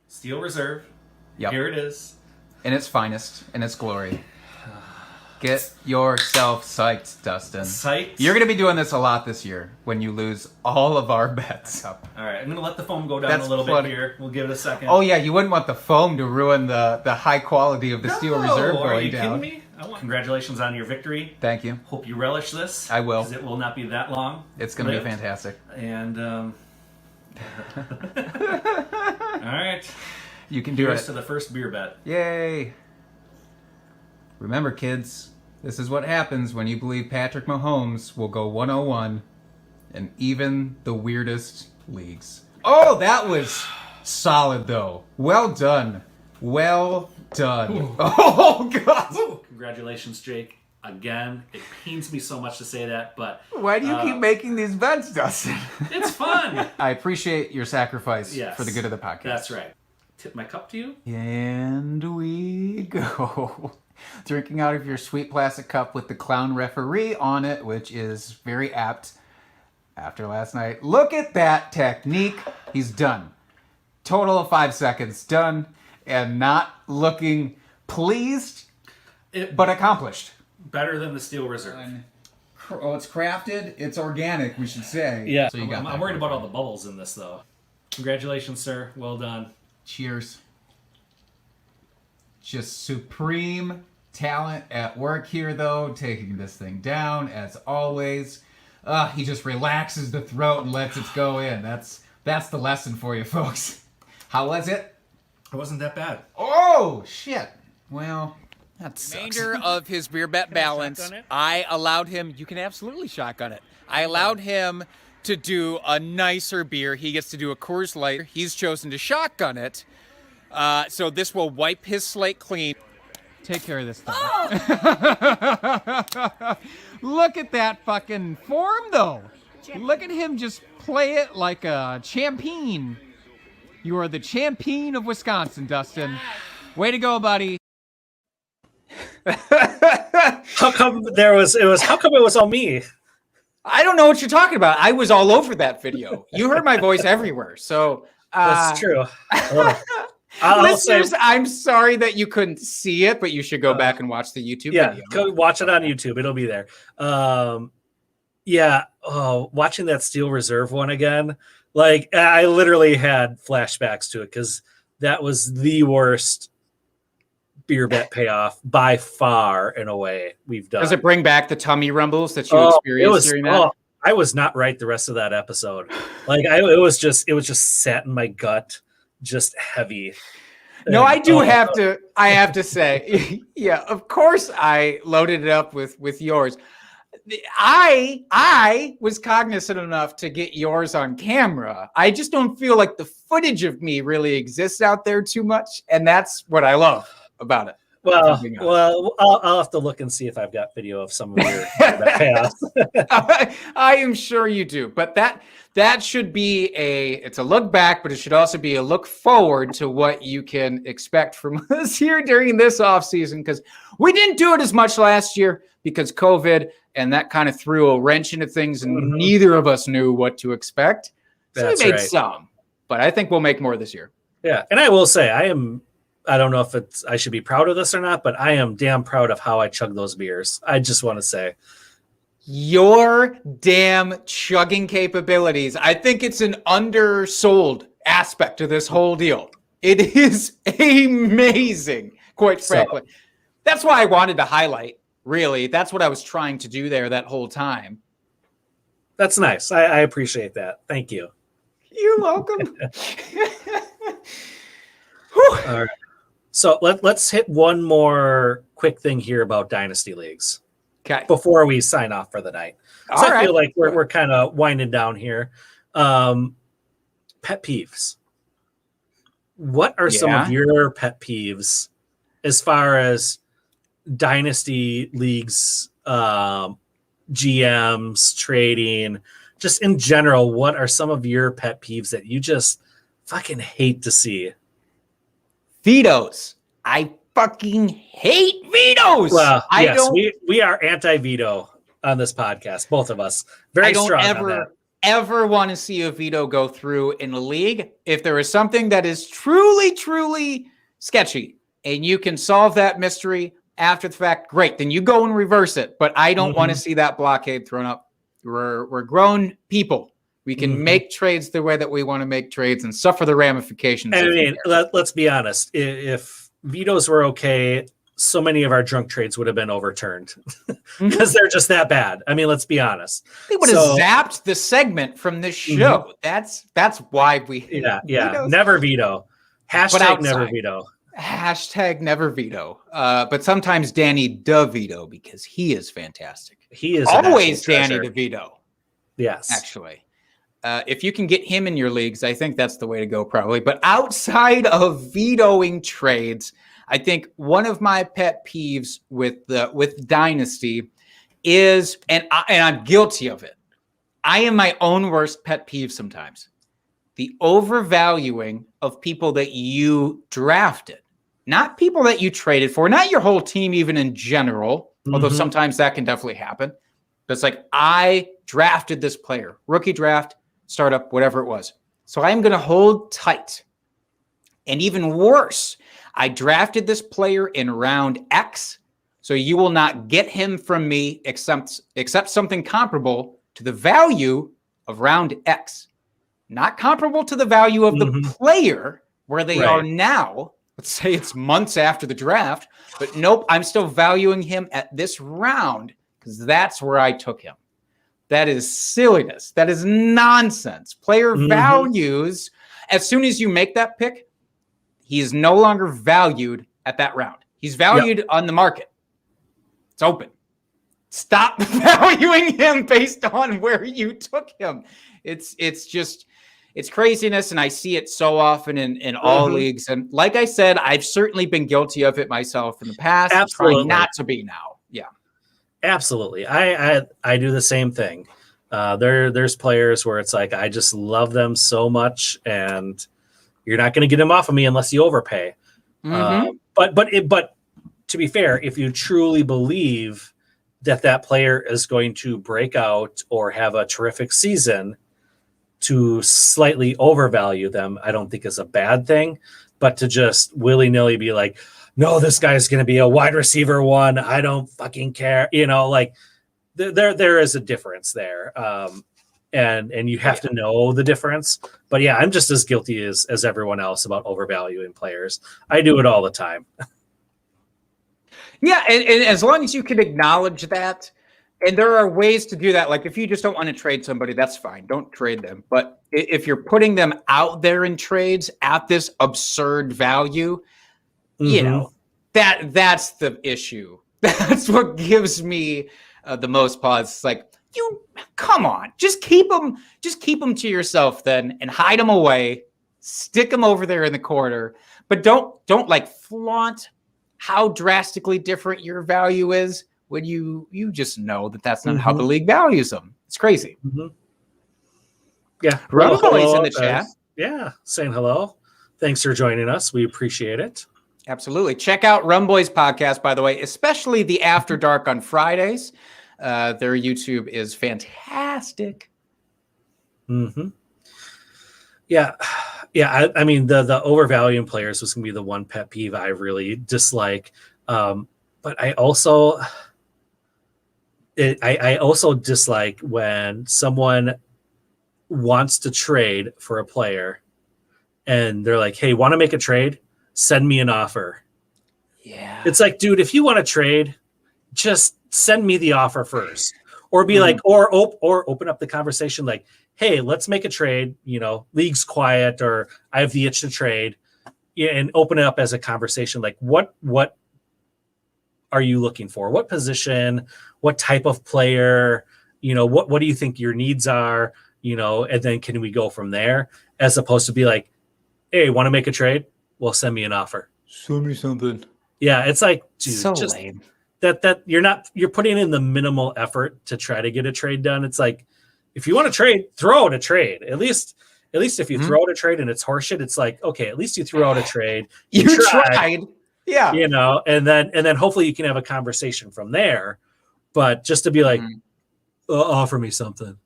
Speaker 9: Steel Reserve.
Speaker 4: Yep.
Speaker 9: Here it is.
Speaker 4: In its finest, in its glory. Get yourself psyched, Dustin.
Speaker 9: Psyched?
Speaker 4: You're going to be doing this a lot this year when you lose all of our bets.
Speaker 9: All right, I'm going to let the foam go down
Speaker 4: That's
Speaker 9: a little
Speaker 4: plenty.
Speaker 9: bit here. We'll give it a second.
Speaker 4: Oh, yeah, you wouldn't want the foam to ruin the high quality of the Steel Reserve
Speaker 9: are
Speaker 4: going
Speaker 9: you
Speaker 4: down.
Speaker 9: kidding me? Congratulations on your victory.
Speaker 4: Thank you.
Speaker 9: Hope you relish this.
Speaker 4: I will.
Speaker 9: Because it will not be that long.
Speaker 4: It's going to be fantastic.
Speaker 9: And, all right.
Speaker 4: You can do
Speaker 9: Here's
Speaker 4: it.
Speaker 9: to the first beer bet.
Speaker 4: Yay. Remember, kids, this is what happens when you believe Patrick Mahomes will go 101 in even the weirdest leagues. Oh, that was solid, though. Well done. Well done. Ooh. Oh, God.
Speaker 9: Woo. Congratulations, Jake. Again, it pains me so much to say that, but...
Speaker 4: Why do you keep making these bets, Dustin?
Speaker 9: It's fun.
Speaker 4: I appreciate your sacrifice
Speaker 9: Yes,
Speaker 4: for the good of the podcast.
Speaker 9: That's right. Tip my cup to you.
Speaker 4: And we go. Drinking out of your sweet plastic cup with the clown referee on it, which is very apt. after last night. Look at that technique. He's done. Total of 5 seconds. Done. And not looking pleased, but accomplished.
Speaker 9: Better than the Steel Reserve.
Speaker 4: Oh, it's crafted. It's organic, we should say.
Speaker 3: Yeah.
Speaker 4: So you got
Speaker 9: I'm worried about all the bubbles in this, though. Congratulations, sir. Well done.
Speaker 4: Cheers. Just supreme talent at work here, though, taking this thing down as always. He just relaxes the throat and lets it go in. That's the lesson for you, folks. How was it?
Speaker 9: It wasn't that bad.
Speaker 4: Oh shit! Well, that's remainder of his beer bet balance. I allowed him. You can absolutely shotgun it. I allowed him to do a nicer beer. He gets to do a Coors Light. He's chosen to shotgun it. So this will wipe his slate clean. Take care of this thing. Oh! Look at that fucking form, though. Look at him just play it like a champion. You are the champion of Wisconsin, Dustin. Way to go, buddy.
Speaker 3: How come it was on me?
Speaker 4: I don't know what you're talking about. I was all over that video. You heard my voice everywhere. So
Speaker 3: That's true. I'll
Speaker 4: listeners,
Speaker 3: say,
Speaker 4: I'm sorry that you couldn't see it, but you should go back and watch the YouTube video.
Speaker 3: Go watch it on YouTube. It'll be there. Watching that Steel Reserve one again, like I literally had flashbacks to it because that was the worst beer bet payoff by far in a way we've done.
Speaker 4: Does it bring back the tummy rumbles that you experienced during that?
Speaker 3: I was not right the rest of that episode. Like it was just sat in my gut, just heavy.
Speaker 4: No, I have to say, yeah, of course I loaded it up with yours. I was cognizant enough to get yours on camera. I just don't feel like the footage of me really exists out there too much, and that's what I love about it.
Speaker 3: Well, I'll have to look and see if I've got video of some of your payoffs.
Speaker 4: I am sure you do, but that should be it's a look back, but it should also be a look forward to what you can expect from us here during this off season, because we didn't do it as much last year because COVID, and that kind of threw a wrench into things, and neither of us knew what to expect. So we made some, but I think we'll make more this year.
Speaker 3: Yeah, and I will say I don't know if I should be proud of this or not, but I am damn proud of how I chug those beers. I just want to say.
Speaker 4: Your damn chugging capabilities. I think it's an undersold aspect to this whole deal. It is amazing, quite frankly. That's why I wanted to highlight, really. That's what I was trying to do there that whole time.
Speaker 3: That's nice. I appreciate that. Thank you.
Speaker 4: You're welcome.
Speaker 3: All right. So let's hit one more quick thing here about Dynasty Leagues.
Speaker 4: Okay.
Speaker 3: Before we sign off for the night. So I feel like we're kind of winding down here. Pet peeves. What are some of your pet peeves as far as Dynasty Leagues, GMs, trading, just in general? What are some of your pet peeves that you just fucking hate to see?
Speaker 4: Vetoes. I fucking hate vetoes.
Speaker 3: Well, we are anti-veto on this podcast, both of us. Very strong on that.
Speaker 4: Ever want to see a veto go through in a league. If there is something that is truly, truly sketchy and you can solve that mystery after the fact, great. Then you go and reverse it. But I don't want to see that blockade thrown up. We're grown people. We can make trades the way that we want to make trades and suffer the ramifications.
Speaker 3: I mean, let's be honest. If vetoes were okay, so many of our drunk trades would have been overturned because they're just that bad. I mean, let's be honest.
Speaker 4: They would have zapped the segment from this show. That's why we
Speaker 3: vetoes. Never veto. Hashtag never veto.
Speaker 4: Hashtag never veto. But sometimes Danny DeVito, because he is fantastic.
Speaker 3: He is
Speaker 4: always Danny DeVito.
Speaker 3: Yes,
Speaker 4: actually. If you can get him in your leagues, I think that's the way to go, probably. But outside of vetoing trades, I think one of my pet peeves with Dynasty is, and I'm guilty of it. I am my own worst pet peeve sometimes. The overvaluing of people that you drafted, not people that you traded for, not your whole team, even in general. Although sometimes that can definitely happen. That's like, I drafted this player, rookie draft, startup, whatever it was. So I'm going to hold tight. And even worse, I drafted this player in round X, so you will not get him from me except something comparable to the value of round X. Not comparable to the value of the player where they are now. Let's say it's months after the draft, but nope, I'm still valuing him at this round because that's where I took him. That is silliness. That is nonsense. Player values, as soon as you make that pick, he is no longer valued at that round. He's valued on the market. It's open. Stop valuing him based on where you took him. It's craziness, and I see it so often in all leagues. And like I said, I've certainly been guilty of it myself in the past.
Speaker 3: Absolutely.
Speaker 4: Trying not to be now. Yeah.
Speaker 3: Absolutely. I do the same thing. There's players where it's like, I just love them so much, and you're not going to get them off of me unless you overpay. But to be fair, if you truly believe that player is going to break out or have a terrific season, to slightly overvalue them, I don't think is a bad thing. But to just willy-nilly be like, no, this guy's going to be a wide receiver one, I don't fucking care. Like there is a difference there. And you have to know the difference. But yeah, I'm just as guilty as everyone else about overvaluing players. I do it all the time.
Speaker 4: Yeah, and as long as you can acknowledge that, and there are ways to do that. Like if you just don't want to trade somebody, that's fine. Don't trade them. But if you're putting them out there in trades at this absurd value, that's the issue. That's what gives me the most pause. It's like, you come on, just keep them to yourself then, and hide them away, stick them over there in the corner, but don't like flaunt how drastically different your value is when you just know that that's not how the league values them. It's crazy.
Speaker 3: Yeah.
Speaker 4: Rumboy's in the chat.
Speaker 3: Yeah. Saying hello. Thanks for joining us. We appreciate it.
Speaker 4: Absolutely. Check out Rumboy's podcast, by the way, especially the After Dark on Fridays. Their YouTube is fantastic.
Speaker 3: Yeah. I mean, the overvaluing players was going to be the one pet peeve I really dislike. But I also dislike when someone wants to trade for a player and they're like, hey, want to make a trade? Send me an offer.
Speaker 4: Yeah.
Speaker 3: It's like, dude, if you want to trade, just send me the offer first, or be like, or open up the conversation. Like, hey, let's make a trade, league's quiet, or I have the itch to trade, and open it up as a conversation. Like what are you looking for? What position, what type of player, what do you think your needs are, and then can we go from there, as opposed to be like, hey, want to make a trade? Well, send me an offer.
Speaker 4: Show me something.
Speaker 3: Yeah. It's like, dude,
Speaker 4: so
Speaker 3: just
Speaker 4: lame.
Speaker 3: That you're putting in the minimal effort to try to get a trade done. It's like, if you want to trade, throw out a trade. At least if you throw out a trade and it's horseshit, it's like, okay, at least you threw out a trade.
Speaker 4: You tried. Yeah.
Speaker 3: And then hopefully you can have a conversation from there. But just to be like, offer me something.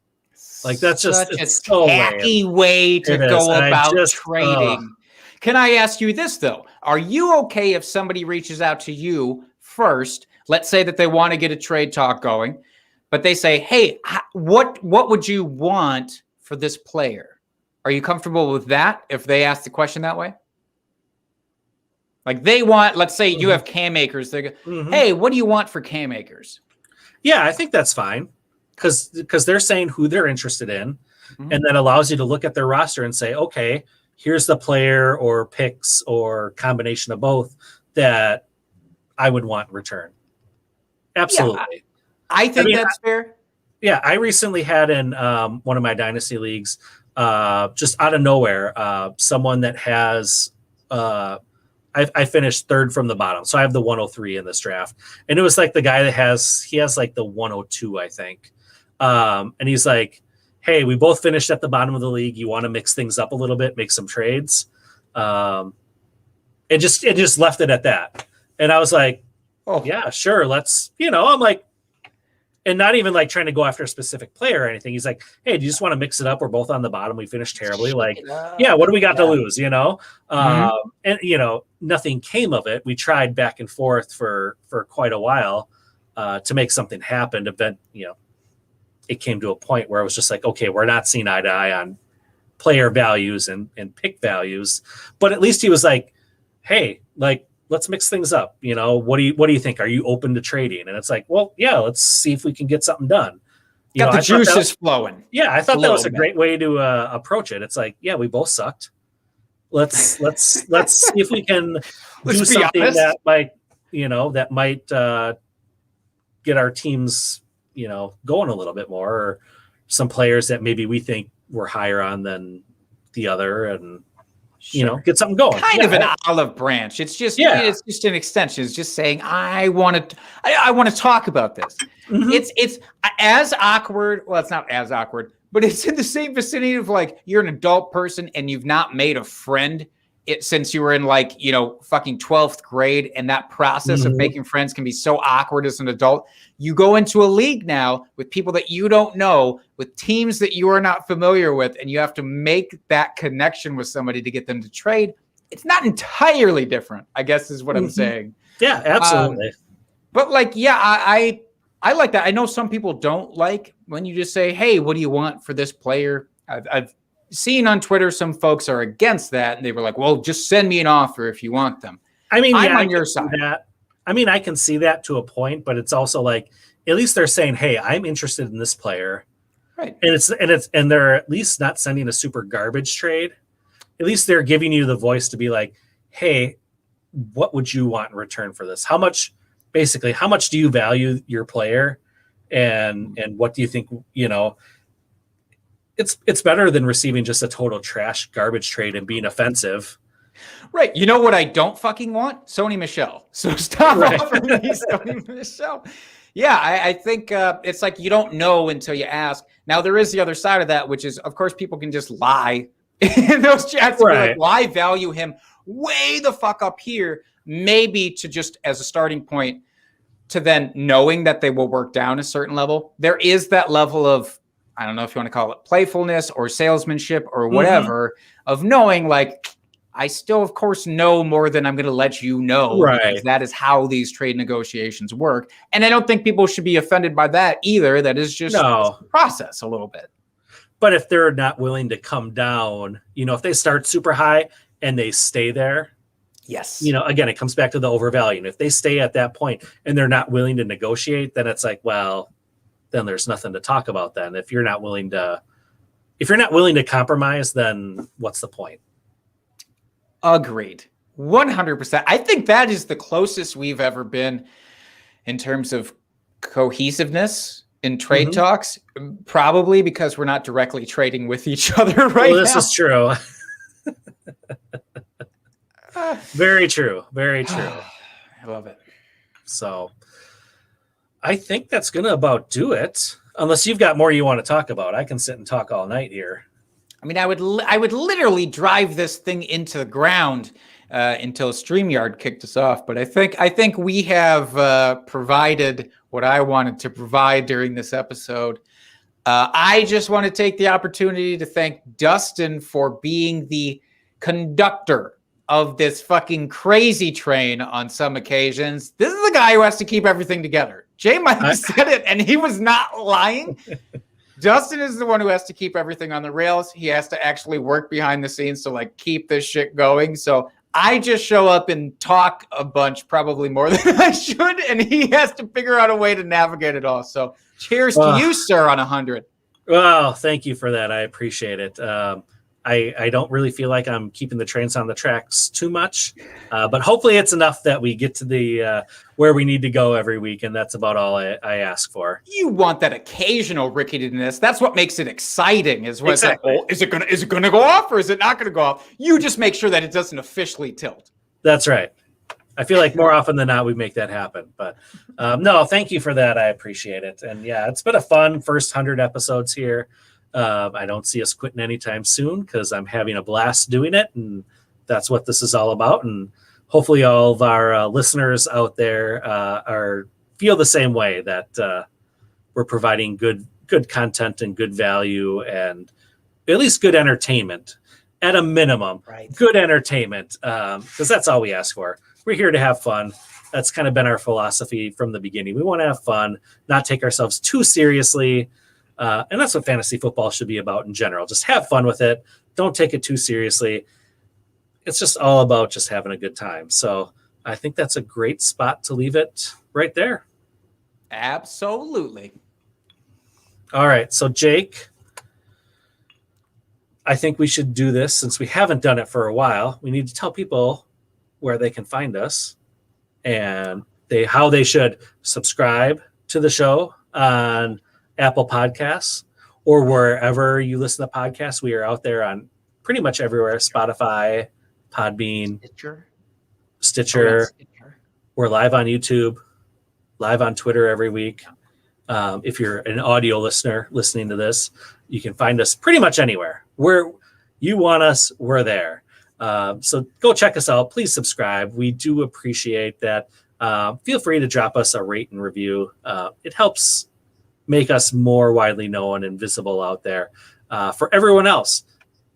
Speaker 3: Like that's just
Speaker 4: such a
Speaker 3: so
Speaker 4: tacky way to go about trading. Can I ask you this though? Are you okay if somebody reaches out to you first? Let's say that they want to get a trade talk going, but they say, hey, what would you want for this player? Are you comfortable with that if they ask the question that way? Like they want, let's say you have Cam Akers. They go, hey, what do you want for Cam Akers?
Speaker 3: Yeah, I think that's fine because they're saying who they're interested in, and that allows you to look at their roster and say, okay, here's the player or picks or combination of both that I would want in return. Absolutely.
Speaker 4: Yeah, I think that's fair.
Speaker 3: Yeah, I recently had in one of my Dynasty leagues, just out of nowhere, someone that has I finished third from the bottom. So I have the 103 in this draft. And it was like the guy that has like the 102, I think. And he's like, hey, we both finished at the bottom of the league. You want to mix things up a little bit, make some trades. It just left it at that. And I was like, oh yeah, sure. Let's, I'm like, and not even like trying to go after a specific player or anything. He's like, hey, do you just want to mix it up? We're both on the bottom. We finished terribly. Like, yeah, what do we got to lose? And nothing came of it. We tried back and forth for quite a while to make something happen. Event, it came to a point where it was just like, okay, we're not seeing eye to eye on player values and pick values, but at least he was like, hey, like, let's mix things up. What do you think? Are you open to trading? And it's like, well, yeah, let's see if we can get something done.
Speaker 4: Got the juices flowing.
Speaker 3: Yeah, I thought that was a great way to approach it. It's like, yeah, we both sucked. Let's see if we can do something that might get our teams, going a little bit more, or some players that maybe we think we're higher on than the other, and get something going.
Speaker 4: Kind of an olive branch. It's just an extension. It's just saying, I want to talk about this. Mm-hmm. It's as awkward. Well, it's not as awkward, but it's in the same vicinity of like, you're an adult person and you've not made a friend since you were in fucking 12th grade. And that process of making friends can be so awkward as an adult. You go into a league now with people that you don't know, with teams that you are not familiar with, and you have to make that connection with somebody to get them to trade. It's not entirely different, I guess, is what I'm saying.
Speaker 3: Yeah, absolutely.
Speaker 4: But I like that. I know some people don't like when you just say, hey, what do you want for this player? I've seen on Twitter some folks are against that, and they were like, well, just send me an offer if you want them. I mean, I'm on your side.
Speaker 3: I can see that to a point, but it's also like, at least they're saying, hey, I'm interested in this player.
Speaker 4: Right.
Speaker 3: And they're at least not sending a super garbage trade. At least they're giving you the voice to be like, hey, what would you want in return for this? How much do you value your player? And what do you think, it's better than receiving just a total trash garbage trade and being offensive.
Speaker 4: Right. You know what I don't fucking want? Sony Michel. So stop offering me Sony Michel. Yeah, I think it's like you don't know until you ask. Now, there is the other side of that, which is, of course, people can just lie in those chats. Right. Like, well, I value him way the fuck up here, maybe to just as a starting point to then knowing that they will work down a certain level. There is that level of, I don't know if you want to call it playfulness or salesmanship or whatever, of knowing like, I still, of course, know more than I'm going to let you know.
Speaker 3: Right.
Speaker 4: Because that is how these trade negotiations work. And I don't think people should be offended by that either. That is just the process a little bit.
Speaker 3: But if they're not willing to come down, if they start super high and they stay there.
Speaker 4: Yes.
Speaker 3: Again, it comes back to the overvaluing. If they stay at that point and they're not willing to negotiate, then it's like, well, then there's nothing to talk about then. If you're not willing to compromise, then what's the point?
Speaker 4: Agreed. 100%. I think that is the closest we've ever been in terms of cohesiveness in trade talks, probably because we're not directly trading with each other right now.
Speaker 3: This is true. Very true. Very true.
Speaker 4: I love it.
Speaker 3: So I think that's going to about do it. Unless you've got more you want to talk about. I can sit and talk all night here.
Speaker 4: I mean, I would literally drive this thing into the ground until StreamYard kicked us off. But I think we have provided what I wanted to provide during this episode. I just want to take the opportunity to thank Dustin for being the conductor of this fucking crazy train on some occasions. This is the guy who has to keep everything together. Jay Mike said it, and he was not lying. Dustin is the one who has to keep everything on the rails. He has to actually work behind the scenes to like keep this shit going. So I just show up and talk a bunch, probably more than I should, and he has to figure out a way to navigate it all. So cheers to you, sir, on 100.
Speaker 3: Well, thank you for that. I appreciate it. I don't really feel like I'm keeping the trains on the tracks too much, but hopefully it's enough that we get to the where we need to go every week, and that's about all I ask for.
Speaker 4: You want that occasional ricketiness. That's what makes it exciting. Is what
Speaker 3: exactly.
Speaker 4: Is it gonna go off or is it not gonna go off? You just make sure that it doesn't officially tilt.
Speaker 3: That's right. I feel like more often than not we make that happen. But no, thank you for that. I appreciate it. And yeah, it's been a fun first 100 episodes here. I don't see us quitting anytime soon because I'm having a blast doing it, and that's what this is all about. And hopefully, all of our listeners out there feel the same way, that we're providing good content and good value and at least good entertainment at a minimum.
Speaker 4: Right.
Speaker 3: Good entertainment, because that's all we ask for. We're here to have fun. That's kind of been our philosophy from the beginning. We want to have fun, not take ourselves too seriously. And that's what fantasy football should be about in general. Just have fun with it. Don't take it too seriously. It's just all about just having a good time. So I think that's a great spot to leave it right there.
Speaker 4: Absolutely.
Speaker 3: All right. So Jake, I think we should do this since we haven't done it for a while. We need to tell people where they can find us and how they should subscribe to the show on Apple Podcasts or wherever you listen to podcasts. We are out there on pretty much everywhere: Spotify, Podbean, Stitcher. We're live on YouTube, live on Twitter every week. If you're an audio listener listening to this, you can find us pretty much anywhere. Where you want us, we're there. So go check us out. Please subscribe. We do appreciate that. Feel free to drop us a rate and review. It helps make us more widely known and visible out there for everyone else.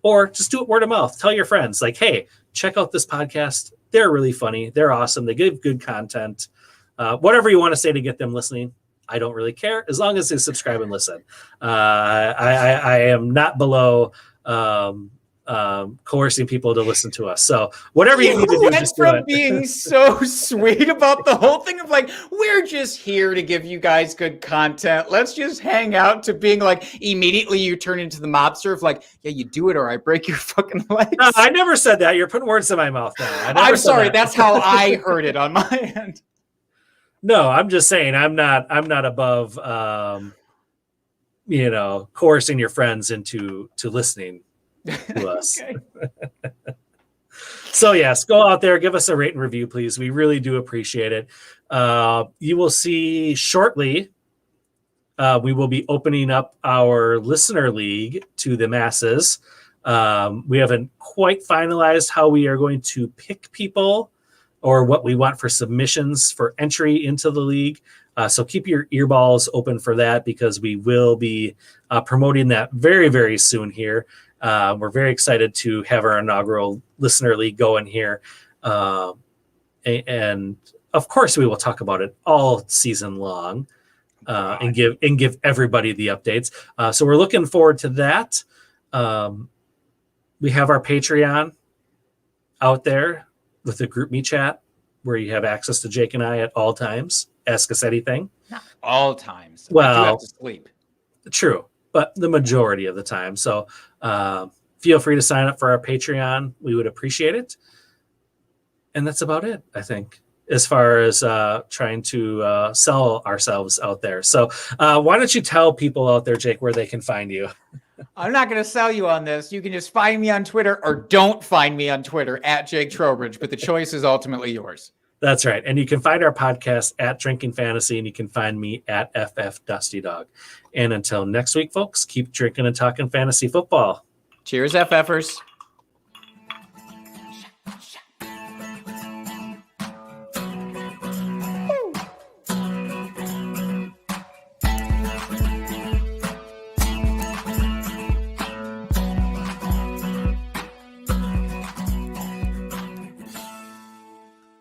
Speaker 3: Or just do it word of mouth. Tell your friends, like, hey, check out this podcast. They're really funny. They're awesome. They give good content. Whatever you want to say to get them listening, I don't really care, as long as they subscribe and listen. I am not below coercing people to listen to us. So whatever you need to do, just do it.
Speaker 4: Being so sweet about the whole thing of like, we're just here to give you guys good content. Let's just hang out, to being like, immediately you turn into the mobster of like, yeah, you do it or I break your fucking legs.
Speaker 3: No, I never said that. You're putting words in my mouth now.
Speaker 4: I'm sorry. That's how I heard it on my end.
Speaker 3: No, I'm just saying I'm not above coercing your friends into listening to us. So yes, go out there, give us a rate and review, please. We really do appreciate it. You will see shortly, we will be opening up our listener league to the masses. We haven't quite finalized how we are going to pick people or what we want for submissions for entry into the league. So keep your earballs open for that, because we will be promoting that very, very soon here. We're very excited to have our inaugural listener league going here. And of course we will talk about it all season long and give everybody the updates. So we're looking forward to that. We have our Patreon out there with the group me chat where you have access to Jake and I at all times. Ask us anything.
Speaker 4: Not all times.
Speaker 3: Well,
Speaker 4: I do have to sleep.
Speaker 3: True, but the majority of the time. So feel free to sign up for our Patreon. We would appreciate it. And that's about it, I think, as far as trying to sell ourselves out there. So why don't you tell people out there, Jake, where they can find you?
Speaker 4: I'm not going to sell you on this. You can just find me on Twitter, or don't find me on Twitter at Jake Trowbridge, but the choice is ultimately yours.
Speaker 3: That's right. And you can find our podcast at Drinking Fantasy, and you can find me at FF Dusty Dog. And until next week, folks, keep drinking and talking fantasy football.
Speaker 4: Cheers, FFers.